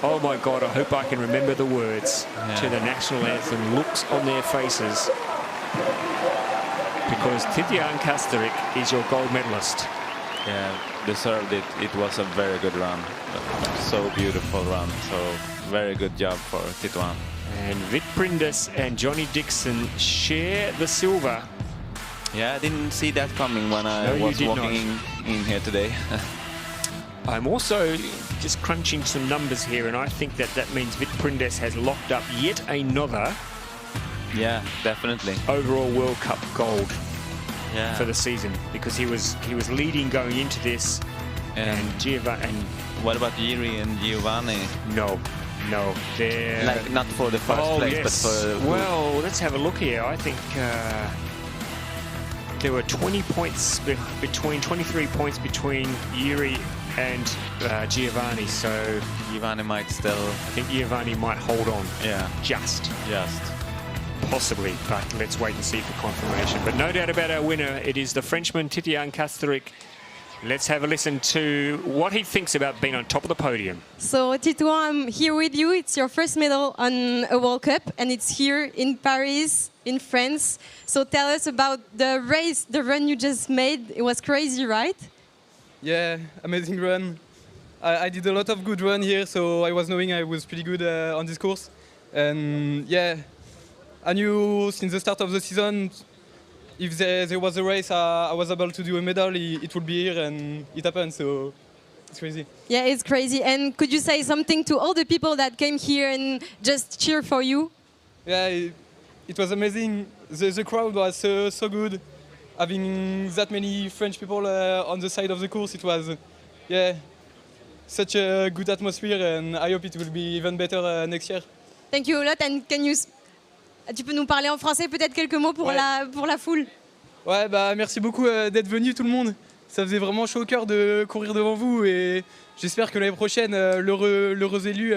oh my God, I hope I can remember the words to the national anthem. Looks on their faces. Because Titian Kastarik is your gold medalist. Yeah, deserved it. It was a very good run. So beautiful run. So very good job for Tituan. And Vit Prindes and Johnny Dixon share the silver. Yeah, I didn't see that coming when I was walking in here today. I'm also just crunching some numbers here, and I think that means Vit Prindes has locked up yet another. Yeah, definitely. Overall World Cup gold for the season, because he was leading going into this. And Giovanni. And what about Jiri and Giovanni? no, they're Like not for the first place, but for well, let's have a look here. I think there were 20 points between 23 points between Jiri and Giovanni. So Giovanni might still. I think Giovanni might hold on. Yeah. Just. Possibly. But let's wait and see for confirmation. But no doubt about our winner. It is the Frenchman Titian Kasterik. Let's have a listen to what he thinks about being on top of the podium. So Titouan, I'm here with you. It's your first medal on a World Cup, and it's here in Paris, in France. So tell us about the race, the run you just made. It was crazy, right? Yeah, amazing run. I did a lot of good run here, so I was knowing I was pretty good on this course. And yeah, I knew since the start of the season, if there was a race, I was able to do a medal, it would be here, and it happened, so it's crazy. Yeah, it's crazy. And could you say something to all the people that came here and just cheer for you? Yeah, it was amazing. The crowd was so good. Having that many French people on the side of the course, it was, yeah, such a good atmosphere, and I hope it will be even better next year. Thank you a lot. And tu peux nous parler en français, peut-être quelques mots pour, pour la foule? Ouais, bah merci beaucoup d'être venu tout le monde. Ça faisait vraiment chaud au cœur de courir devant vous, et j'espère que l'année prochaine, l'heureux élu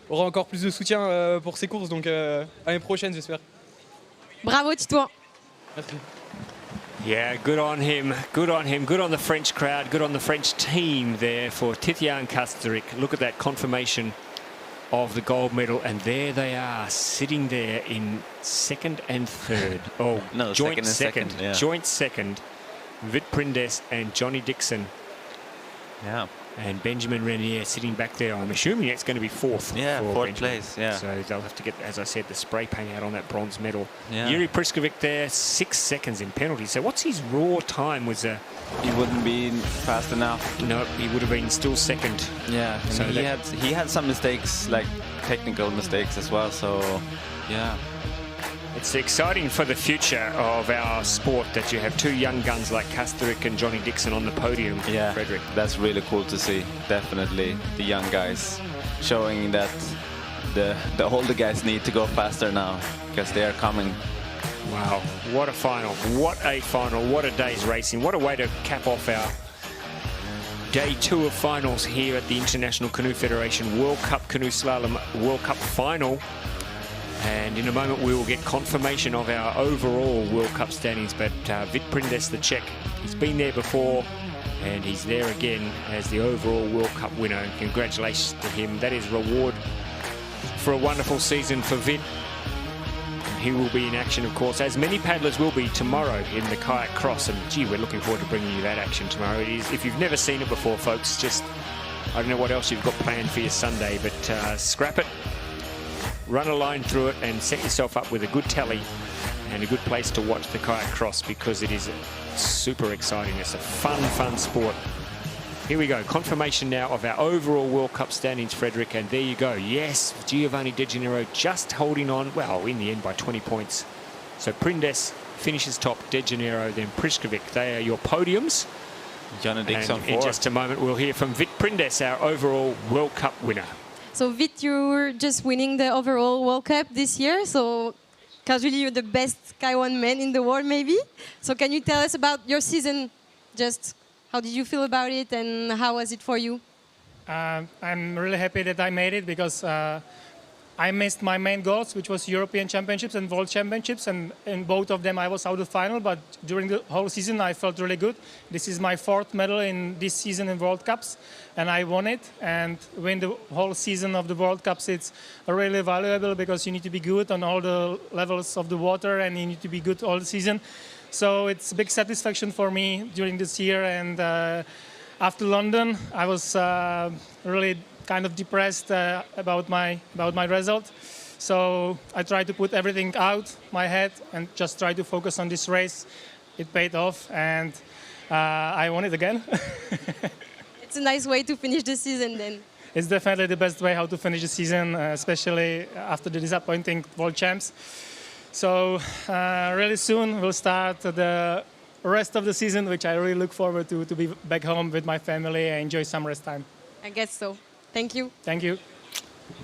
aura encore plus de soutien pour ses courses. Donc l'année prochaine, j'espère. Bravo Titouan. Merci. Yeah, good on him. Good on him. Good on the French crowd. Good on the French team there for Titian Kasterik. Look at that confirmation of the gold medal, and there they are, sitting there in second and third. Oh, no, joint second. Yeah. Joint second. Vit Prindes and Johnny Dixon. Yeah. And Benjamin Renier sitting back there. I'm assuming it's going to be fourth. Yeah, for fourth Benjamin. place. Yeah. So they'll have to get, as I said, the spray paint out on that bronze medal. Yeah. Yuri Priskovic there, 6 seconds in penalty. So what's his raw time? Was he wouldn't be fast enough. No, he would have been still second. Yeah. So he had some mistakes, like technical mistakes as well. So yeah. It's exciting for the future of our sport that you have two young guns like Kasterik and Johnny Dixon on the podium. Yeah, Frederick. That's really cool to see. Definitely the young guys showing that the older guys need to go faster now because they are coming. Wow, what a final. What a final. What a day's racing. What a way to cap off our Day 2 of finals here at the International Canoe Federation World Cup Canoe Slalom World Cup Final. And in a moment we will get confirmation of our overall World Cup standings, but Vit Prindes, the Czech, he's been there before and he's there again as the overall World Cup winner. And congratulations to him. That is reward for a wonderful season for Vit. And he will be in action, of course, as many paddlers will be tomorrow in the kayak cross. And gee, we're looking forward to bringing you that action tomorrow. It is, if you've never seen it before, folks, just, I don't know what else you've got planned for your Sunday, but scrap it. Run a line through it and set yourself up with a good tally and a good place to watch the kayak cross, because it is super exciting. It's a fun sport. Here we go. Confirmation now of our overall World Cup standings, Frederick. And there you go. Yes, Giovanni De Gennaro just holding on, well, in the end by 20 points. So Prindes finishes top, De Gennaro, then Priskovic. They are your podiums. Johnny Dixon and in just a moment, we'll hear from Vit Prindes, our overall World Cup winner. So Vit, you're just winning the overall World Cup this year. So casually, you're the best K1 man in the world, maybe. So can you tell us about your season? Just how did you feel about it, and how was it for you? I'm really happy that I made it, because I missed my main goals, which was European Championships and World Championships, and in both of them I was out of final, but during the whole season I felt really good. This is my 4th medal in this season in World Cups, and I won it. And win the whole season of the World Cups, it's really valuable, because you need to be good on all the levels of the water, and you need to be good all the season. So it's a big satisfaction for me during this year. And after London, I was really kind of depressed about my result. So I tried to put everything out my head and just try to focus on this race. It paid off, and I won it again. It's a nice way to finish the season then. It's definitely the best way how to finish the season, especially after the disappointing World Champs. So really soon we'll start the rest of the season, which I really look forward to be back home with my family and enjoy some rest time. I guess so. Thank you. Thank you.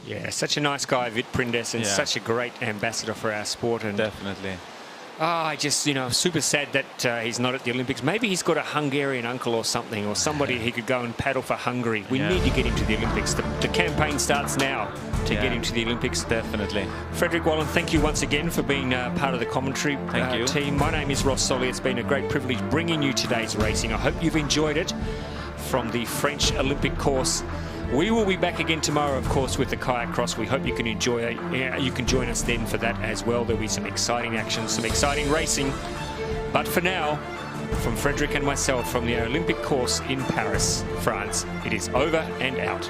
Yeah, such a nice guy, Vit Prindes, and such a great ambassador for our sport. And Definitely. I just, super sad that he's not at the Olympics. Maybe he's got a Hungarian uncle or something, or somebody he could go and paddle for Hungary. We need to get him to the Olympics. The campaign starts now to get him to the Olympics. Definitely. Frederick Wallen, thank you once again for being part of the commentary team. My name is Ross Solly. It's been a great privilege bringing you today's racing. I hope you've enjoyed it from the French Olympic course. We will be back again tomorrow, of course, with the kayak cross. We hope you can enjoy it. You can join us then for that as well. There'll be some exciting action, some exciting racing. But for now, from Frederick and myself from the Olympic course in Paris, France, it is over and out.